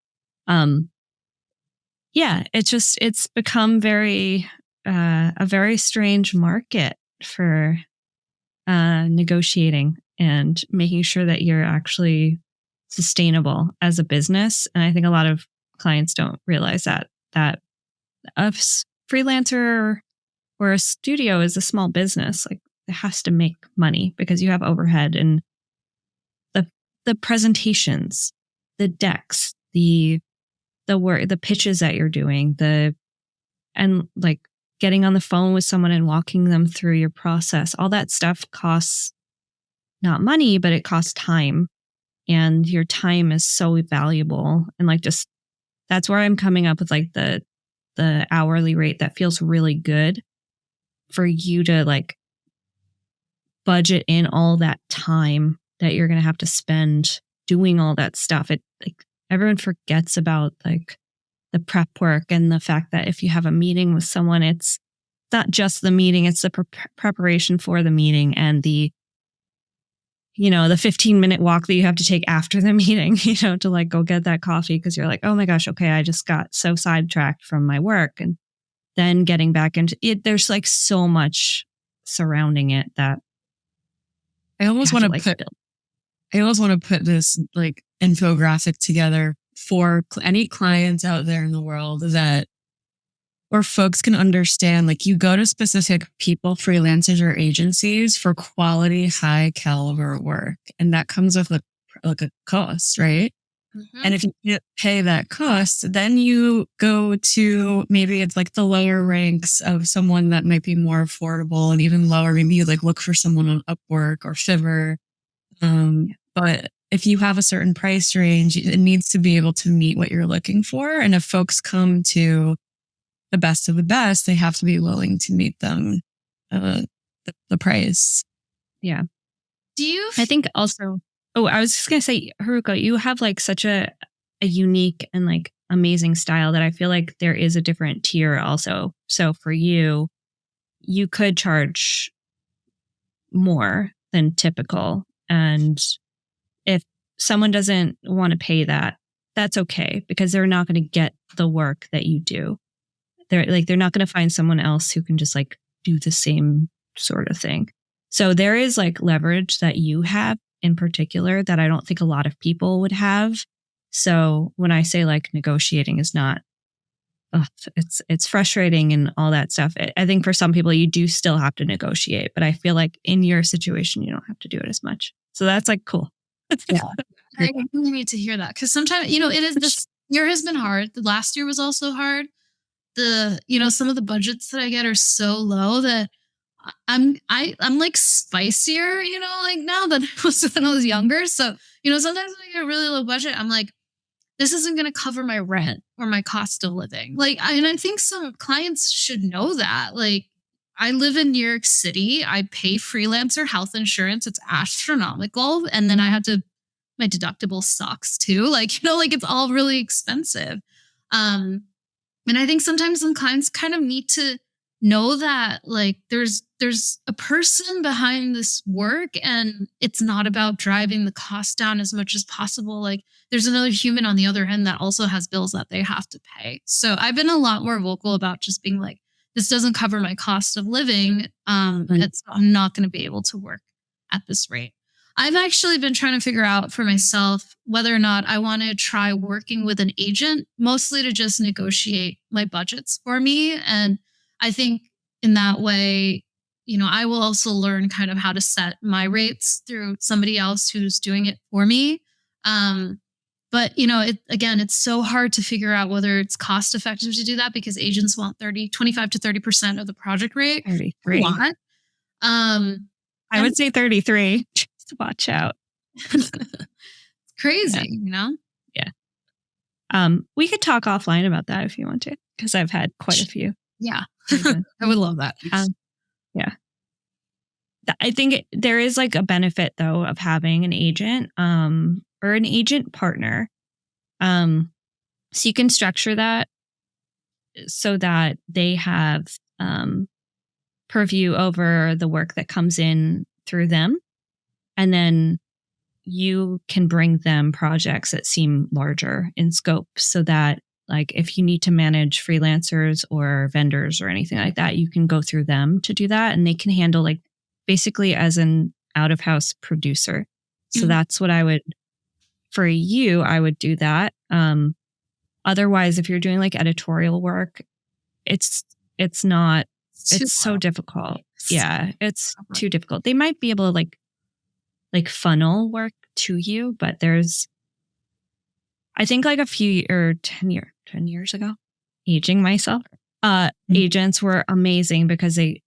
it's become a very strange market for negotiating and making sure that you're actually sustainable as a business. And I think a lot of clients don't realize that a freelancer or a studio is a small business. Like, it has to make money because you have overhead and the presentations, the decks, the work, the pitches that you're doing, and like getting on the phone with someone and walking them through your process. All that stuff costs not money, but it costs time. And your time is so valuable. And like, just, that's where I'm coming up with like the hourly rate that feels really good for you to like budget in all that time that you're going to have to spend doing all that stuff. It like everyone forgets about like the prep work and the fact that if you have a meeting with someone, it's not just the meeting, it's the preparation for the meeting and the 15-minute walk that you have to take after the meeting, to like go get that coffee because you're like, oh my gosh, okay, I just got so sidetracked from my work. And then getting back into it, there's like so much surrounding it that I almost want to put this like infographic together for any clients out there in the world where folks can understand, like, you go to specific people, freelancers or agencies for quality, high caliber work. And that comes with a cost, right? And if you can't pay that cost, then you go to maybe it's like the lower ranks of someone that might be more affordable, and even lower, maybe you like look for someone on Upwork or Fiverr. But if you have a certain price range, it needs to be able to meet what you're looking for. And if folks come to the best of the best, they have to be willing to meet them, the price. Yeah. I think also, I was just going to say, Haruko, you have like such a unique and like amazing style that I feel like there is a different tier also. So for you, you could charge more than typical. And if someone doesn't want to pay that, that's okay, because they're not going to get the work that you do. They're not going to find someone else who can just like do the same sort of thing. So there is like leverage that you have in particular that I don't think a lot of people would have. So when I say like negotiating is not, it's frustrating and all that stuff. I think for some people you do still have to negotiate, but I feel like in your situation, you don't have to do it as much. So that's like cool. Yeah. I really need to hei'm that, because sometimes, it is, this year has been hard. The last year was also hard. Some of the budgets that I get are so low that I'm like spicier, like now than I was when I was younger. So, sometimes when I get a really low budget, I'm like, this isn't going to cover my rent or my cost of living. Like, and I think some clients should know that. Like, I live in New York City. I pay freelancer health insurance. It's astronomical. And then my deductible sucks too. Like, it's all really expensive. And I think sometimes some clients kind of need to know that like there's a person behind this work, and it's not about driving the cost down as much as possible. Like there's another human on the other end that also has bills that they have to pay. So I've been a lot more vocal about just being like, this doesn't cover my cost of living. I'm not going to be able to work at this rate. I've actually been trying to figure out for myself whether or not I want to try working with an agent, mostly to just negotiate my budgets for me. And I think in that way, I will also learn kind of how to set my rates through somebody else who's doing it for me. But, it's so hard to figure out whether it's cost effective to do that, because agents want 25 to 30% of the project rate. 33. What? I would say 33. Just watch out. It's crazy, Yeah. We could talk offline about that if you want to, because I've had quite a few. Yeah. I would love that. Yeah. I think there is like a benefit though of having an agent, or an agent partner. So you can structure that so that they have, purview over the work that comes in through them. And then you can bring them projects that seem larger in scope, so that like if you need to manage freelancers or vendors or anything like that, you can go through them to do that. And they can handle like basically as an out-of-house producer. So that's what I would do that. Otherwise, if you're doing like editorial work, it's so difficult. Yeah, it's too difficult. They might be able to like funnel work to you, but I think like 10 years ago, aging myself, agents were amazing because they,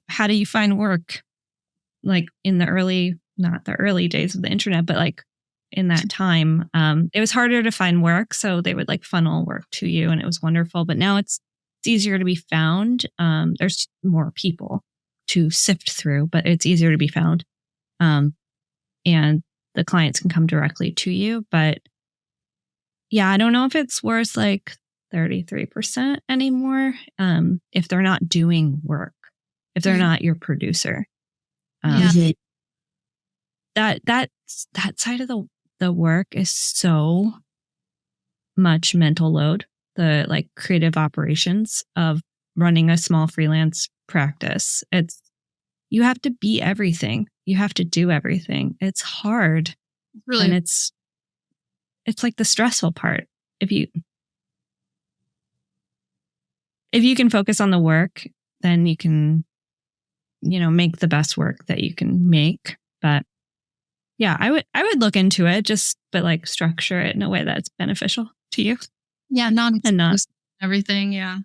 how do you find work? Like in not the early days of the internet, but like in that time, it was harder to find work. So they would like funnel work to you, and it was wonderful. But now it's easier to be found. There's more people to sift through, but it's easier to be found. And the clients can come directly to you. But yeah, I don't know if it's worth like 33% anymore. If they're not doing work, if they're not your producer. That side of the work is so much mental load. The like creative operations of running a small freelance practice. You have to be everything. You have to do everything. It's hard. Really? And it's like the stressful part. If you can focus on the work, then you can, make the best work that you can make. But Yeah, I would look into it, but like structure it in a way that's beneficial to you. Yeah, And not everything. Yeah.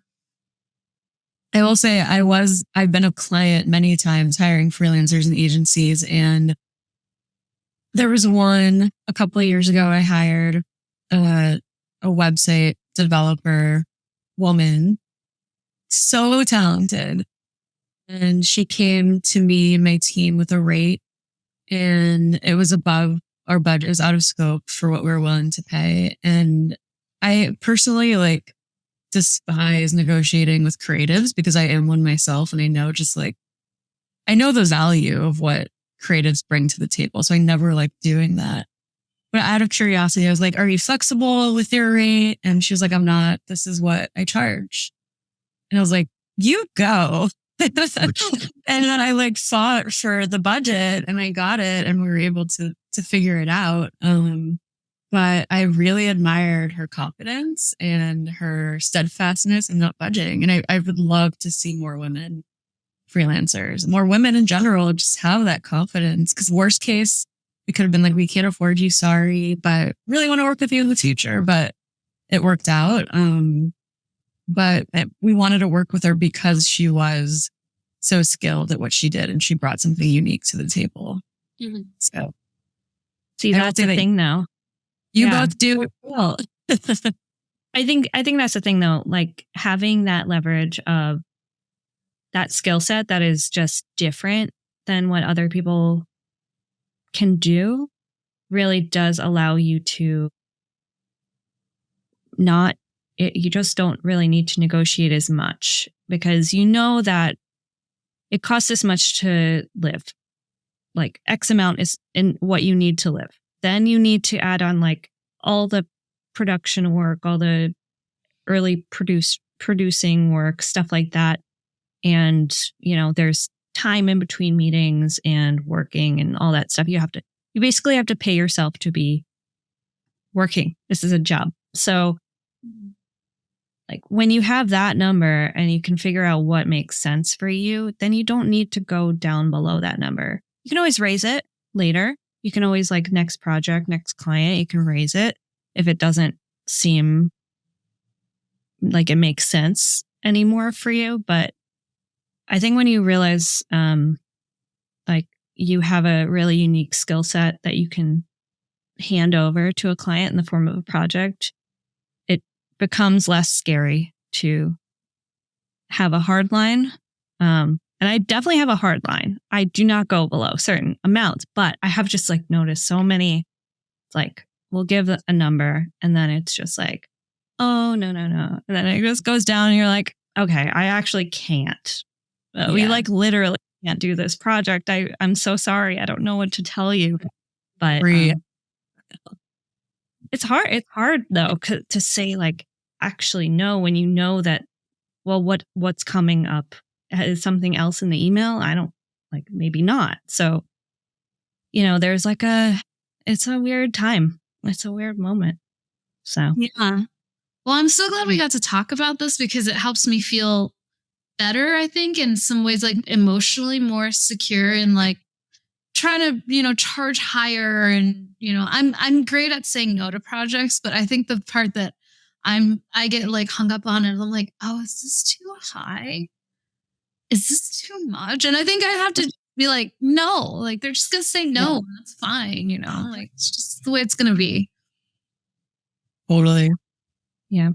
I will say I've been a client many times hiring freelancers and agencies. And there was one a couple of years ago, I hired a website developer woman, so talented. And she came to me and my team with a rate, and it was above our budget. It was out of scope for what we were willing to pay. And I personally like despise negotiating with creatives because I am one myself, and I know I know the value of what creatives bring to the table. So I never like doing that. But out of curiosity, I was like, are you flexible with your rate? And she was like, I'm not. This is what I charge. And I was like, you go. And then I like fought for the budget and I got it, and we were able to figure it out. But I really admired her confidence and her steadfastness and not budging. And I would love to see more women freelancers, more women in general, just have that confidence. Because worst case, we could have been like, we can't afford you, sorry, but really want to work with you in the future. But it worked out. But we wanted to work with her because she was so skilled at what she did, and she brought something unique to the table. Mm-hmm. So, see, that's the thing though. You both do it well. I think that's the thing though, like having that leverage of that skill set that is just different than what other people can do really does allow you to you just don't really need to negotiate as much, because you know that it costs this much to live. Like X amount is in what you need to live. Then you need to add on like all the production work, all the early producing work, stuff like that. And, there's time in between meetings and working and all that stuff. You basically have to pay yourself to be working. This is a job. So like when you have that number and you can figure out what makes sense for you, then you don't need to go down below that number. You can always raise it later. You can always like next project, next client, you can raise it if it doesn't seem like it makes sense anymore for you. But I think when you realize like you have a really unique skill set that you can hand over to a client in the form of a project, it becomes less scary to have a hard line. And I definitely have a hard line. I do not go below certain amounts, but I have just like noticed so many, like we'll give a number and then it's just like, oh, no. And then it just goes down and you're like, okay, I actually can't. We like literally can't do this project. I'm so sorry. I don't know what to tell you, but it's hard. It's hard though to say like actually no when you know that. Well, what's coming up is something else in the email. I don't like maybe not. So there's like it's a weird time. It's a weird moment. So yeah. Well, I'm so glad we got to talk about this because it helps me feel better, I think, in some ways, like emotionally more secure and like trying to, charge higher. And, I'm great at saying no to projects, but I think the part that I get like hung up on it, I'm like, oh, is this too high? Is this too much? And I think I have to be like, no, like they're just going to say no. And that's fine. Like it's just the way it's going to be. Totally. Yeah.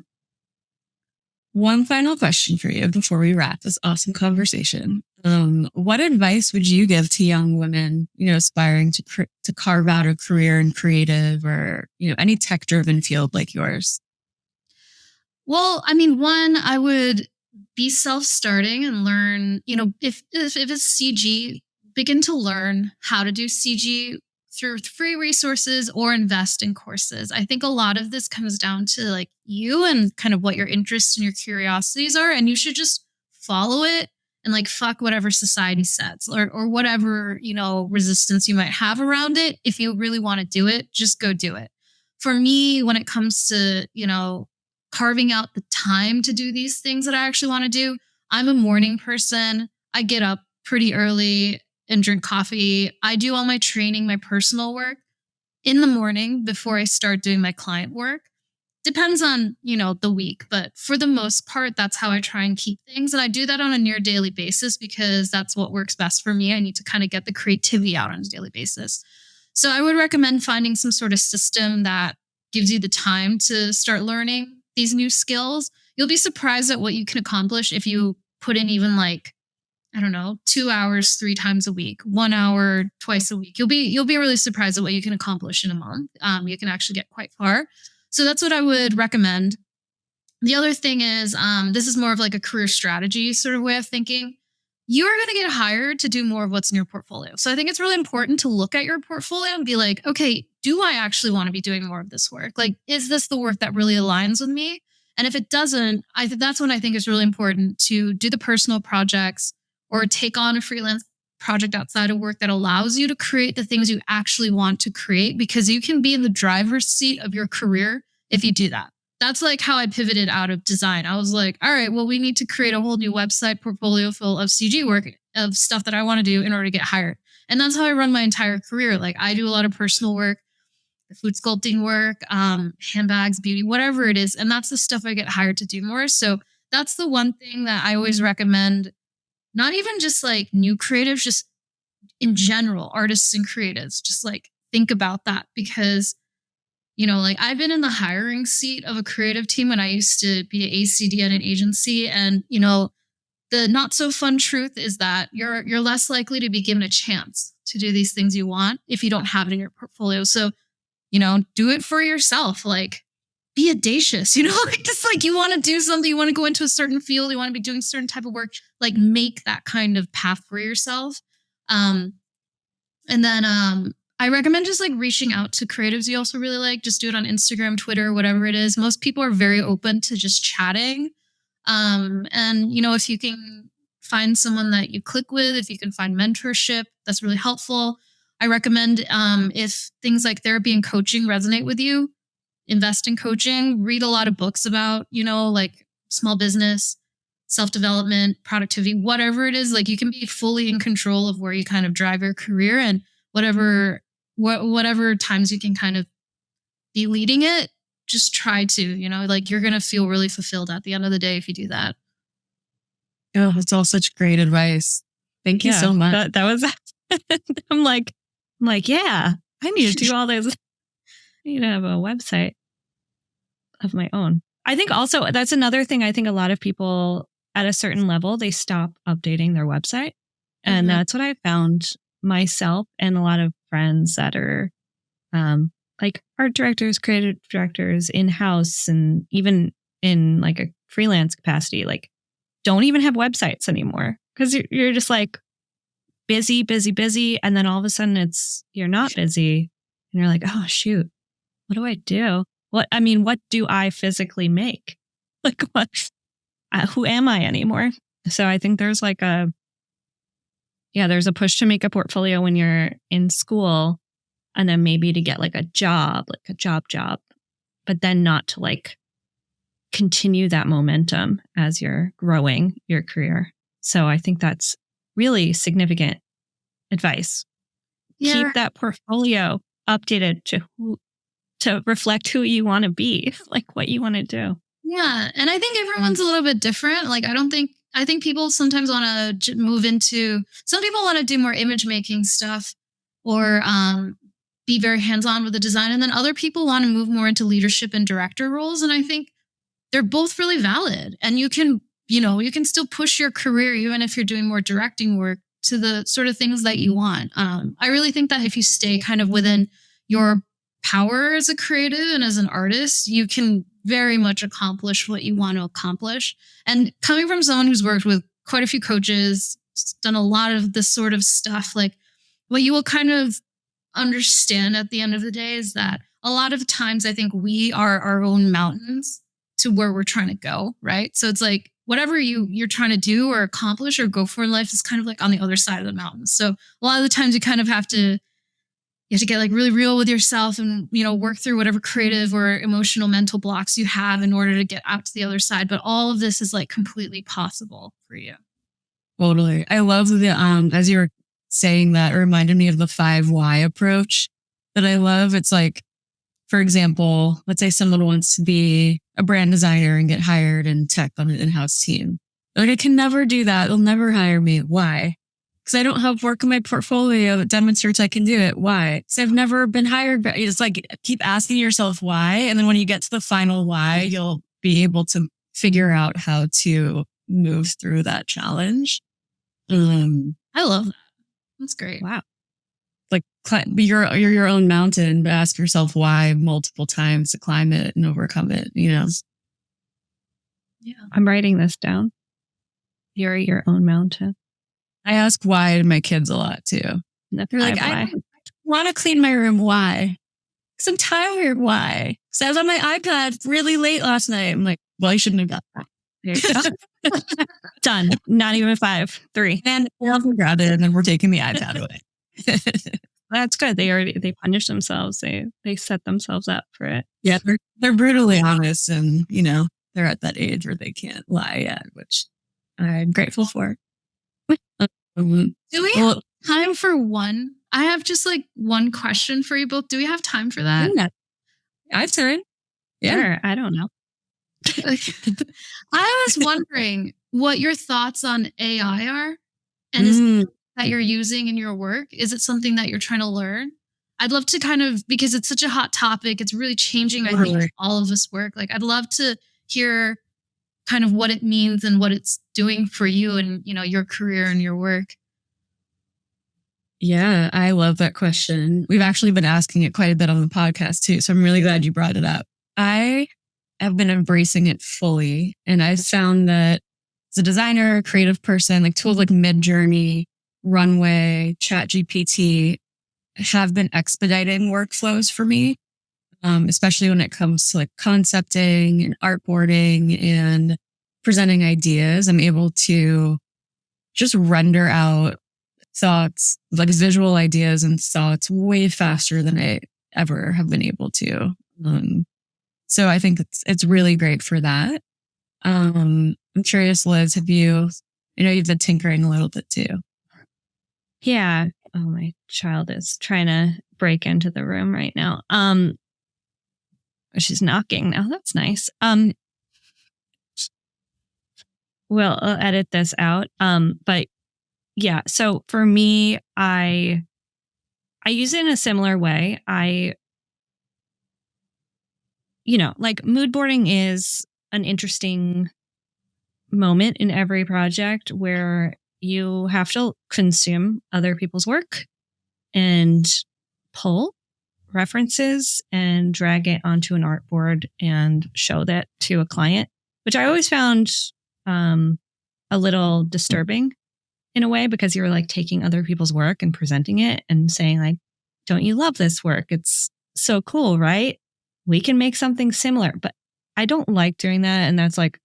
One final question for you before we wrap this awesome conversation. What advice would you give to young women, aspiring to carve out a career in creative or, any tech-driven field like yours? Well, I mean, one, I would be self-starting and learn, if it's CG, begin to learn how to do CG through free resources or invest in courses. I think a lot of this comes down to like you and kind of what your interests and your curiosities are. And you should just follow it and like fuck whatever society sets or whatever, resistance you might have around it. If you really want to do it, just go do it. For me, when it comes to, carving out the time to do these things that I actually want to do, I'm a morning person. I get up pretty early and drink coffee. I do all my training, my personal work in the morning before I start doing my client work. Depends on, the week, but for the most part, that's how I try and keep things. And I do that on a near daily basis because that's what works best for me. I need to kind of get the creativity out on a daily basis. So I would recommend finding some sort of system that gives you the time to start learning these new skills. You'll be surprised at what you can accomplish if you put in even 2 hours 3 times a week, 1 hour twice a week. You'll be really surprised at what you can accomplish in a month. You can actually get quite far. So that's what I would recommend. The other thing is, this is more of like a career strategy sort of way of thinking. You are going to get hired to do more of what's in your portfolio. So I think it's really important to look at your portfolio and be like, okay, do I actually want to be doing more of this work? Like, is this the work that really aligns with me? And if it doesn't, that's when I think it's really important to do the personal projects or take on a freelance project outside of work that allows you to create the things you actually want to create, because you can be in the driver's seat of your career if you do that. That's like how I pivoted out of design. I was like, all right, well, we need to create a whole new website portfolio full of CG work, of stuff that I want to do in order to get hired. And that's how I run my entire career. Like, I do a lot of personal work, food sculpting work, handbags, beauty, whatever it is. And that's the stuff I get hired to do more. So that's the one thing that I always recommend. Not even just like new creatives, just in general, artists and creatives, just like think about that, because, I've been in the hiring seat of a creative team when I used to be an ACD at an agency. And, the not so fun truth is that you're less likely to be given a chance to do these things you want if you don't have it in your portfolio. So, do it for yourself. Like, be audacious, just like you want to do something, you want to go into a certain field, you want to be doing certain type of work, like make that kind of path for yourself. And then I recommend just like reaching out to creatives you also really like. Just do it on Instagram, Twitter, whatever it is. Most people are very open to just chatting. And, if you can find someone that you click with, if you can find mentorship, that's really helpful. I recommend if things like therapy and coaching resonate with you, invest in coaching, read a lot of books about, like small business, self-development, productivity, whatever it is. Like, you can be fully in control of where you kind of drive your career, and whatever times you can kind of be leading it, just try to, you're going to feel really fulfilled at the end of the day if you do that. Oh, that's all such great advice. Thank you so much. That was, I'm like, yeah, I need to do all this. I need to have a website of my own. I think also that's another thing. I think a lot of people at a certain level, they stop updating their website. And that's what I found myself and a lot of friends that are like art directors, creative directors in-house, and even in like a freelance capacity, like don't even have websites anymore, because you're just like busy. And then all of a sudden you're not busy and you're like, oh shoot, what do I do? What do I physically make? Like, who am I anymore? So I think there's like there's a push to make a portfolio when you're in school, and then maybe to get like a job, but then not to like continue that momentum as you're growing your career. So I think that's really significant advice. Yeah. Keep that portfolio updated to reflect who you want to be, like what you want to do. Yeah. And I think everyone's a little bit different. Like, I think people sometimes want to move into, some people want to do more image making stuff or be very hands-on with the design. And then other people want to move more into leadership and director roles. And I think they're both really valid. And you can still push your career, even if you're doing more directing work, to the sort of things that you want. I really think that if you stay kind of within your power as a creative and as an artist, you can very much accomplish what you want to accomplish. And coming from someone who's worked with quite a few coaches, done a lot of this sort of stuff, like what you will kind of understand at the end of the day is that a lot of times I think we are our own mountains to where we're trying to go, right? So it's like whatever you're trying to do or accomplish or go for in life is kind of like on the other side of the mountain. So a lot of the times you kind of have to get like really real with yourself and, work through whatever creative or emotional mental blocks you have in order to get out to the other side. But all of this is like completely possible for you. Totally. I love the, as you were saying that, it reminded me of the 5 why approach that I love. It's like, for example, let's say someone wants to be a brand designer and get hired in tech on an in-house team. They're like, I can never do that. They'll never hire me. Why? Because I don't have work in my portfolio that demonstrates I can do it. Why? Because I've never been hired. It's like, keep asking yourself why. And then when you get to the final why, you'll be able to figure out how to move through that challenge. I love that. That's great. Wow. Like you're your own mountain, but ask yourself why multiple times to climb it and overcome it, you know? Yeah. I'm writing this down. You're your own mountain. I ask why to my kids a lot too. They're like, I want to clean my room. Why? Because I'm tired. Why? Because I was on my iPad really late last night. I'm like, well, you shouldn't have done that. There you go. Done. Not even 5, 3. And I'll forgot it, and then we're taking the iPad away. That's good. They punish themselves. They set themselves up for it. Yeah, they're brutally honest, and you know they're at that age where they can't lie yet, which I'm grateful for. Do we have time for one? I have just like one question for you both. Do we have time for that? Yeah. I have time. Yeah. Sure. I don't know. I was wondering what your thoughts on AI are, and is it that you're using in your work? Is it something that you're trying to learn? I'd love to kind of, because it's such a hot topic, it's really changing, I think, all of us work. Like, I'd love to hear kind of what it means and what it's doing for you and, you know, your career and your work. Yeah, I love that question. We've actually been asking it quite a bit on the podcast too. So I'm really glad you brought it up. I have been embracing it fully. And I've found that as a designer, creative person, like tools like Midjourney, Runway, ChatGPT have been expediting workflows for me, especially when it comes to like concepting and artboarding and presenting ideas. I'm able to just render out thoughts, like visual ideas and thoughts way faster than I ever have been able to. So I think it's really great for that. I'm curious, Liz, you've been tinkering a little bit too. Yeah. Oh, my child is trying to break into the room right now. She's knocking now. That's nice. Well, I'll edit this out. But yeah, so for me, I use it in a similar way. Like mood boarding is an interesting moment in every project where you have to consume other people's work and pull references and drag it onto an artboard and show that to a client, which I always found a little disturbing in a way, because you're like taking other people's work and presenting it and saying like, don't you love this work? It's so cool, right? We can make something similar. But I don't like doing that. And that's like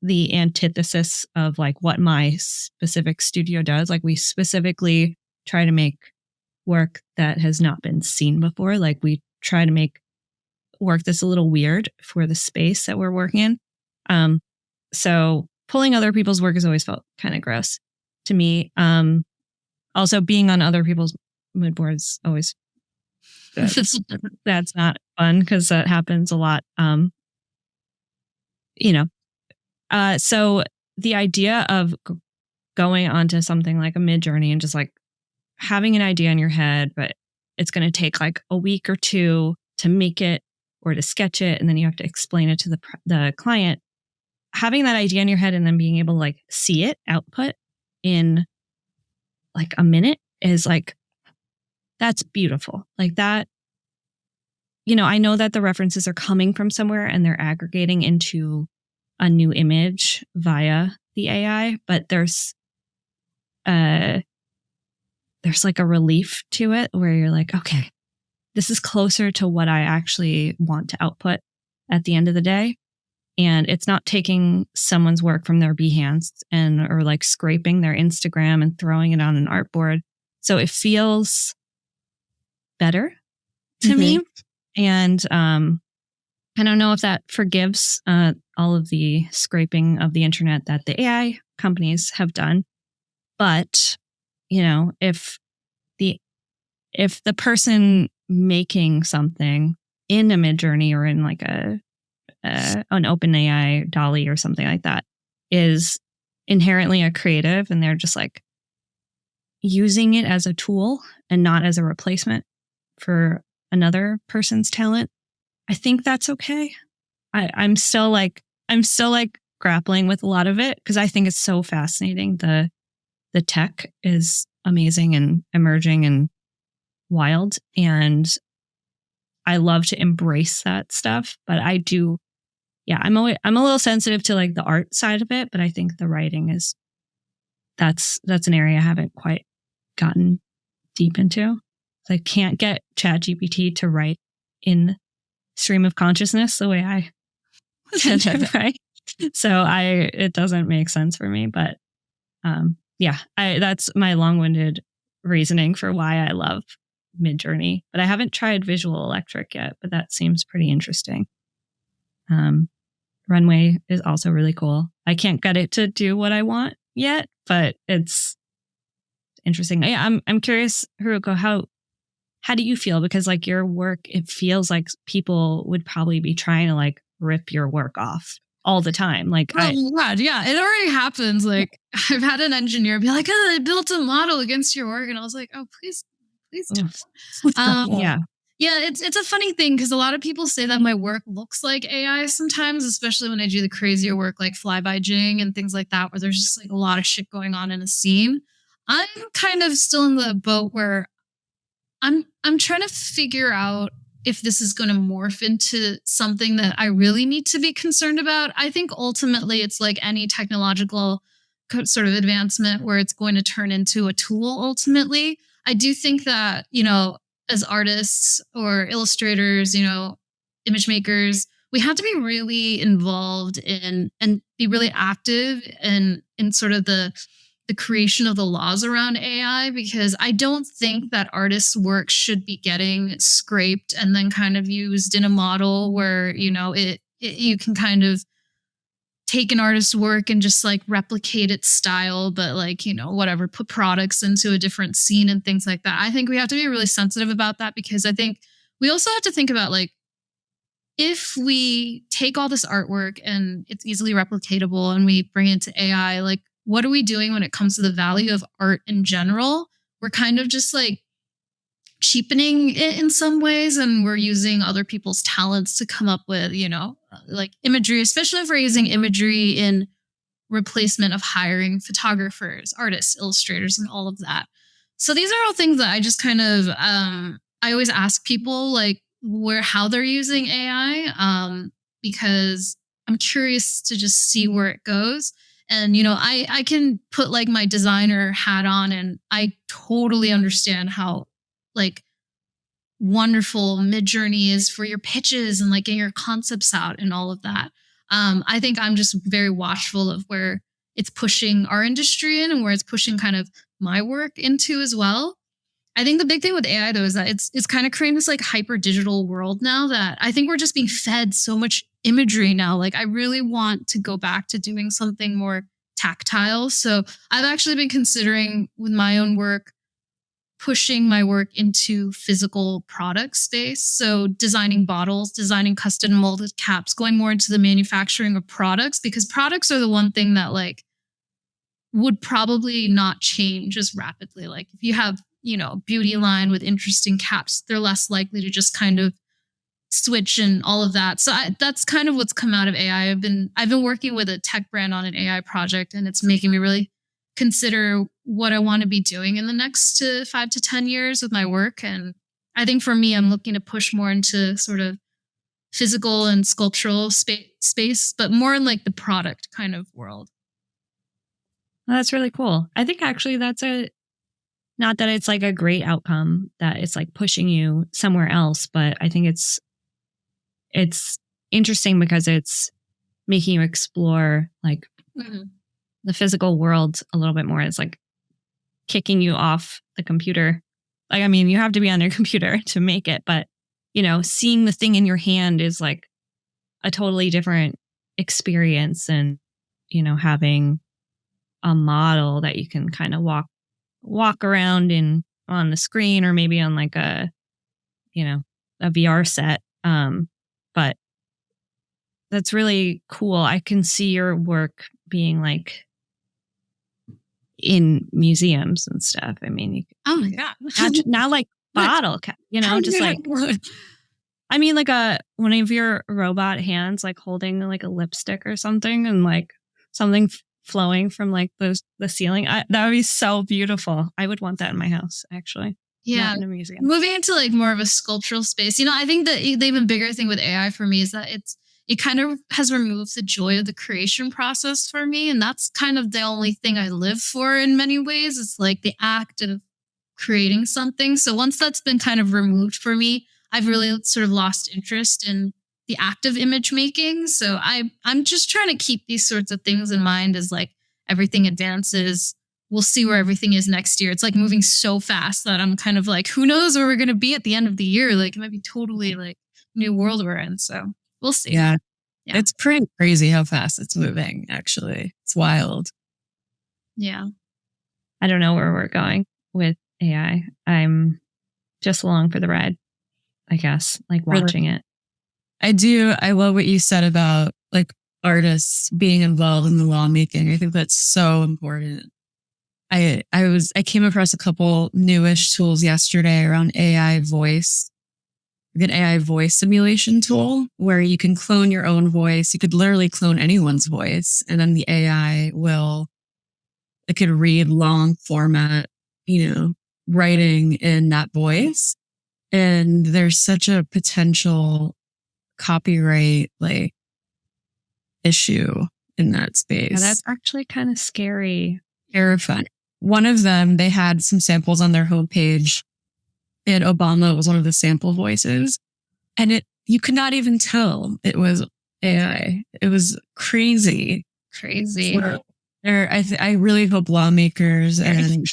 the antithesis of like what my specific studio does. Like we specifically try to make work that has not been seen before. Like we try to make work that's a little weird for the space that we're working in. So pulling other people's work has always felt kind of gross to me. Also being on other people's mood boards always that's not fun, because that happens a lot. So the idea of going onto something like a Midjourney and just like having an idea in your head, but it's going to take like a week or two to make it or to sketch it, and then you have to explain it to the client. Having that idea in your head and then being able to like see it output in like a minute is like, that's beautiful. Like that, I know that the references are coming from somewhere and they're aggregating into a new image via the AI, but there's like a relief to it where you're like, okay, this is closer to what I actually want to output at the end of the day. And it's not taking someone's work from their Behance or like scraping their Instagram and throwing it on an artboard. So it feels better to me. And I don't know if that forgives all of the scraping of the internet that the AI companies have done. But you know, if the person making something in a Midjourney or in like an OpenAI Dolly or something like that is inherently a creative and they're just like using it as a tool and not as a replacement for another person's talent, I think that's okay. I'm still like grappling with a lot of it because I think it's so fascinating. The tech is amazing and emerging and wild, and I love to embrace that stuff. But I do, yeah, I'm a little sensitive to like the art side of it, but I think the writing is that's an area I haven't quite gotten deep into. I can't get ChatGPT to write in stream of consciousness the way I tend to write. So it doesn't make sense for me. But yeah, that's my long-winded reasoning for why I love Midjourney. But I haven't tried Visual Electric yet, but that seems pretty interesting. Runway is also really cool. I can't get it to do what I want yet, but it's interesting. Yeah, I'm curious, Haruko, how do you feel? Because like your work, it feels like people would probably be trying to like rip your work off all the time. Like, oh God, yeah, it already happens. Like I've had an engineer be like, "Oh, I built a model against your work," and I was like, "Oh, please don't." Yeah. Yeah, it's a funny thing because a lot of people say that my work looks like AI sometimes, especially when I do the crazier work like flyby jing and things like that, where there's just like a lot of shit going on in a scene. I'm kind of still in the boat where I'm trying to figure out if this is going to morph into something that I really need to be concerned about. I think ultimately it's like any technological sort of advancement where it's going to turn into a tool ultimately. I do think that, you know, as artists or illustrators, you know, image makers, we have to be really involved in and be really active in sort of the creation of the laws around AI, because I don't think that artists' work should be getting scraped and then kind of used in a model where, you know, you can kind of take an artist's work and just like replicate its style, but like, you know, whatever, put products into a different scene and things like that. I think we have to be really sensitive about that, because I think we also have to think about like, if we take all this artwork and it's easily replicatable and we bring it to AI, like, what are we doing when it comes to the value of art in general? We're kind of just like cheapening it in some ways, and we're using other people's talents to come up with, you know, like imagery, especially if we're using imagery in replacement of hiring photographers, artists, illustrators, and all of that. So these are all things that I just kind of, I always ask people like how they're using AI, because I'm curious to just see where it goes. And, you know, I can put like my designer hat on, and I totally understand how like wonderful Midjourney is for your pitches and like getting your concepts out and all of that. I think I'm just very watchful of where it's pushing our industry in and where it's pushing kind of my work into as well. I think the big thing with AI though is that it's kind of creating this like hyper digital world now that I think we're just being fed so much imagery now. Like I really want to go back to doing something more tactile. So I've actually been considering with my own work, pushing my work into physical product space. So designing bottles, designing custom molded caps, going more into the manufacturing of products, because products are the one thing that like would probably not change as rapidly. Like if you have, you know, beauty line with interesting caps, they're less likely to just kind of switch and all of that. So that's kind of what's come out of AI. I've been working with a tech brand on an AI project, and it's making me really consider what I want to be doing in the next 5 to 10 years with my work. And I think for me, I'm looking to push more into sort of physical and sculptural space, but more in like the product kind of world. That's really cool. I think actually that's not that it's like a great outcome that it's like pushing you somewhere else, but I think it's interesting because it's making you explore like the physical world a little bit more. It's like kicking you off the computer. Like, I mean, you have to be on your computer to make it, but you know, seeing the thing in your hand is like a totally different experience, and, you know, having a model that you can kind of walk walk around on the screen or maybe on like a VR set. But that's really cool. I can see your work being like in museums and stuff. I mean, Oh my God. not like bottle cap, just like, I mean, like one of your robot hands, like holding like a lipstick or something and like something flowing from like the ceiling. That would be so beautiful. I would want that in my house, actually. Yeah. Not in a museum. Moving into like more of a sculptural space. I think that the even bigger thing with AI for me is that it kind of has removed the joy of the creation process for me. And that's kind of the only thing I live for in many ways. It's like the act of creating something. So once that's been kind of removed for me, I've really sort of lost interest in the act of image making. So I'm just trying to keep these sorts of things in mind as like everything advances. We'll see where everything is next year. It's like moving so fast that I'm kind of like, who knows where we're going to be at the end of the year? Like it might be totally like new world we're in. So we'll see. Yeah. It's pretty crazy how fast it's moving, actually. It's wild. Yeah. I don't know where we're going with AI. I'm just along for the ride, I guess, like watching it. I do. I love what you said about like artists being involved in the lawmaking. I think that's so important. I came across a couple newish tools yesterday around AI voice. An AI voice simulation tool where you can clone your own voice. You could literally clone anyone's voice, and then the AI it could read long format, writing in that voice. And there's such a potential copyright like issue in that space. Yeah, that's actually kind of scary. Terrifying. One of them, they had some samples on their homepage, and Obama was one of the sample voices, and you could not even tell it was AI. It was crazy. Crazy. I really hope lawmakers and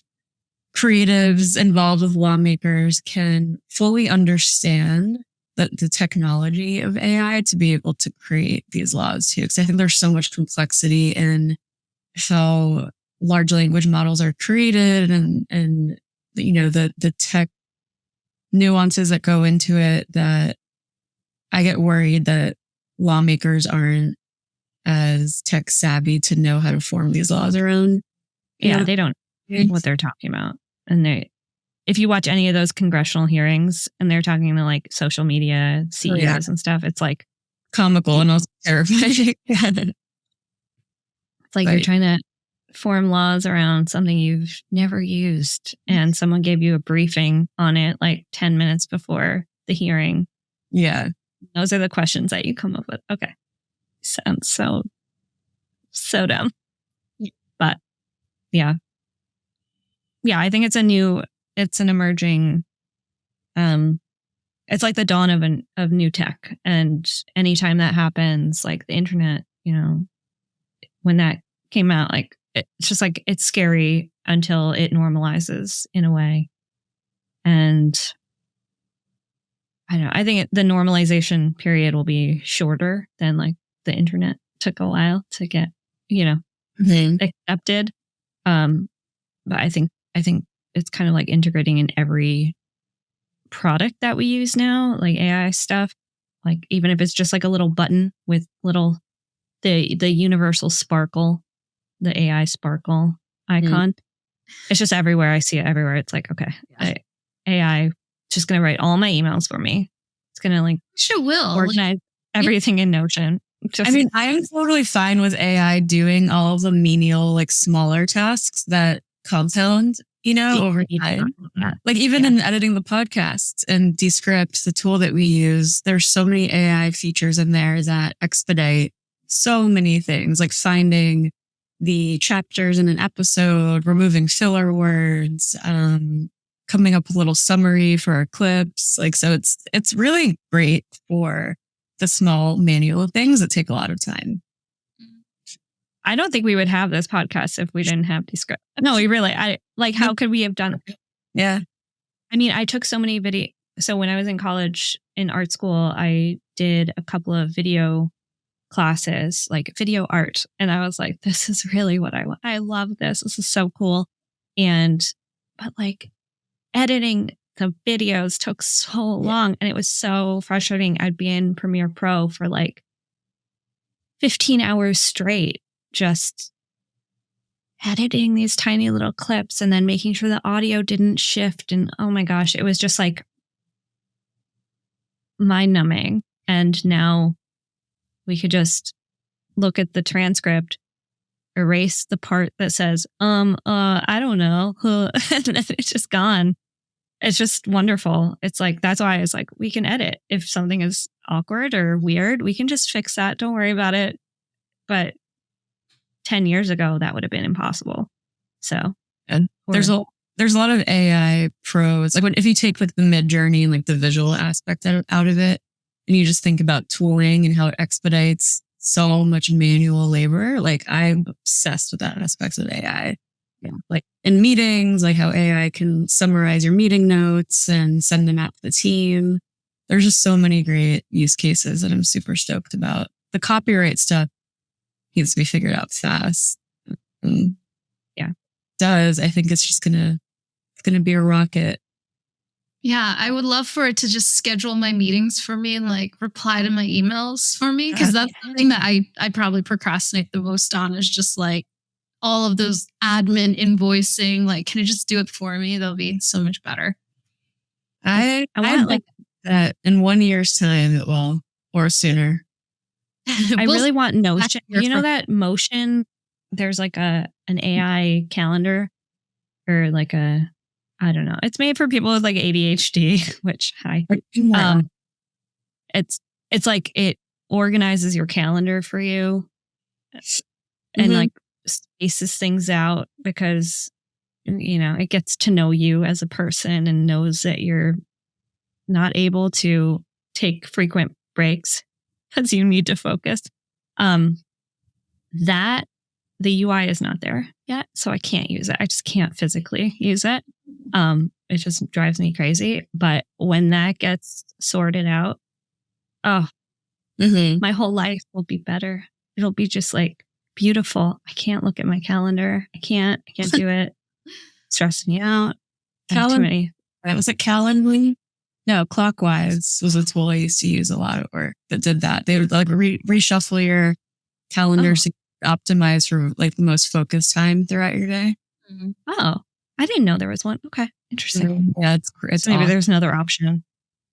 creatives involved with lawmakers can fully understand the technology of AI to be able to create these laws too. Because I think there's so much complexity in how large language models are created and the tech nuances that go into it, that I get worried that lawmakers aren't as tech savvy to know how to form these laws around. Yeah, they don't know what they're talking about. And if you watch any of those congressional hearings and they're talking to like social media CEOs and stuff, it's like comical and also terrifying. It's like you're trying to form laws around something you've never used, and someone gave you a briefing on it like 10 minutes before the hearing. Yeah. Those are the questions that you come up with. Okay. Sounds so dumb. But yeah, I think it's an emerging, it's like the dawn of new tech. And anytime that happens, like the internet, when that came out, like it's just like, it's scary until it normalizes in a way. And I don't know, I think the normalization period will be shorter than like the internet took a while to get, accepted. But I think it's kind of like integrating in every product that we use now, like AI stuff. Like even if it's just like a little button with the universal sparkle, the AI sparkle icon. It's just everywhere. I see it everywhere. It's like, okay, AI just going to write all my emails for me. It's going to like organize everything in Notion. I am totally fine with AI doing all of the menial, like smaller tasks that compound, over time. Like even in editing the podcast and Descript, the tool that we use, there's so many AI features in there that expedite so many things, like finding the chapters in an episode, removing filler words, coming up with a little summary for our clips. Like, so it's really great for the small manual things that take a lot of time. I don't think we would have this podcast if we didn't have Descript. No, how could we have done it? Yeah. I mean, I took so many videos. So when I was in college in art school, I did a couple of video classes, like video art. And I was like, this is really what I want. I love this. This is so cool. And but like editing the videos took so long and it was so frustrating. I'd be in Premiere Pro for like 15 hours straight, just editing these tiny little clips and then making sure the audio didn't shift. And oh my gosh, it was just like mind numbing. And now we could just look at the transcript, erase the part that says, I don't know. And then it's just gone. It's just wonderful. It's like, that's why I was like, we can edit. If something is awkward or weird, we can just fix that. Don't worry about it. But 10 years ago, that would have been impossible. So and there's a lot of AI pros. Like if you take like the mid journey and like the visual aspect out of it, and you just think about tooling and how it expedites so much manual labor. Like I'm obsessed with that aspect of AI. Yeah. Like in meetings, like how AI can summarize your meeting notes and send them out to the team. There's just so many great use cases that I'm super stoked about. The copyright stuff needs to be figured out fast. Yeah. I think it's just gonna be a rocket. Yeah, I would love for it to just schedule my meetings for me and like reply to my emails for me. Because that's the thing that I probably procrastinate the most on is just like all of those admin invoicing. Like, can it just do it for me? That'll be so much better. I want like that in 1 year's time it will, or sooner. I really want Notion. You know that Motion, there's like an AI calendar or like I don't know. It's made for people with like ADHD, which it's like it organizes your calendar for you and like spaces things out because, you know, it gets to know you as a person and knows that you're not able to take frequent breaks because you need to focus. That the UI is not there yet, so I can't use it. I just can't physically use it. It just drives me crazy. But when that gets sorted out, my whole life will be better. It'll be just like beautiful. I can't look at my calendar. I can't do it. Stressing me out. Too many. Was it Calendly? No, Clockwise was a tool I used to use a lot at work that did that. They would like reshuffle your calendar so you optimize for like the most focused time throughout your day. Oh, I didn't know there was one. Okay, interesting. Yeah, it's so maybe there's another option.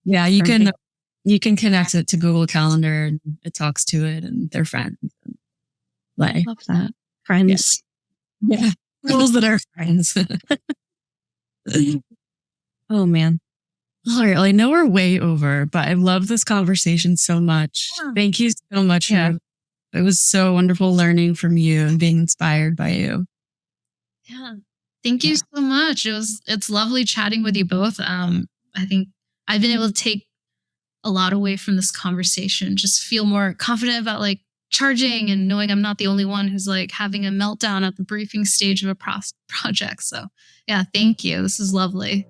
Yeah, you can connect it to Google Calendar and it talks to it and they're friends. Like, love that. Friends. Yeah. Tools that are friends. Oh man. All right. Well, I know we're way over, but I love this conversation so much. Yeah. Thank you so much. Yeah. It was so wonderful learning from you and being inspired by you. Yeah. Thank you so much. It's lovely chatting with you both. I think I've been able to take a lot away from this conversation, just feel more confident about like charging and knowing I'm not the only one who's like having a meltdown at the briefing stage of a project. So yeah, thank you. This is lovely.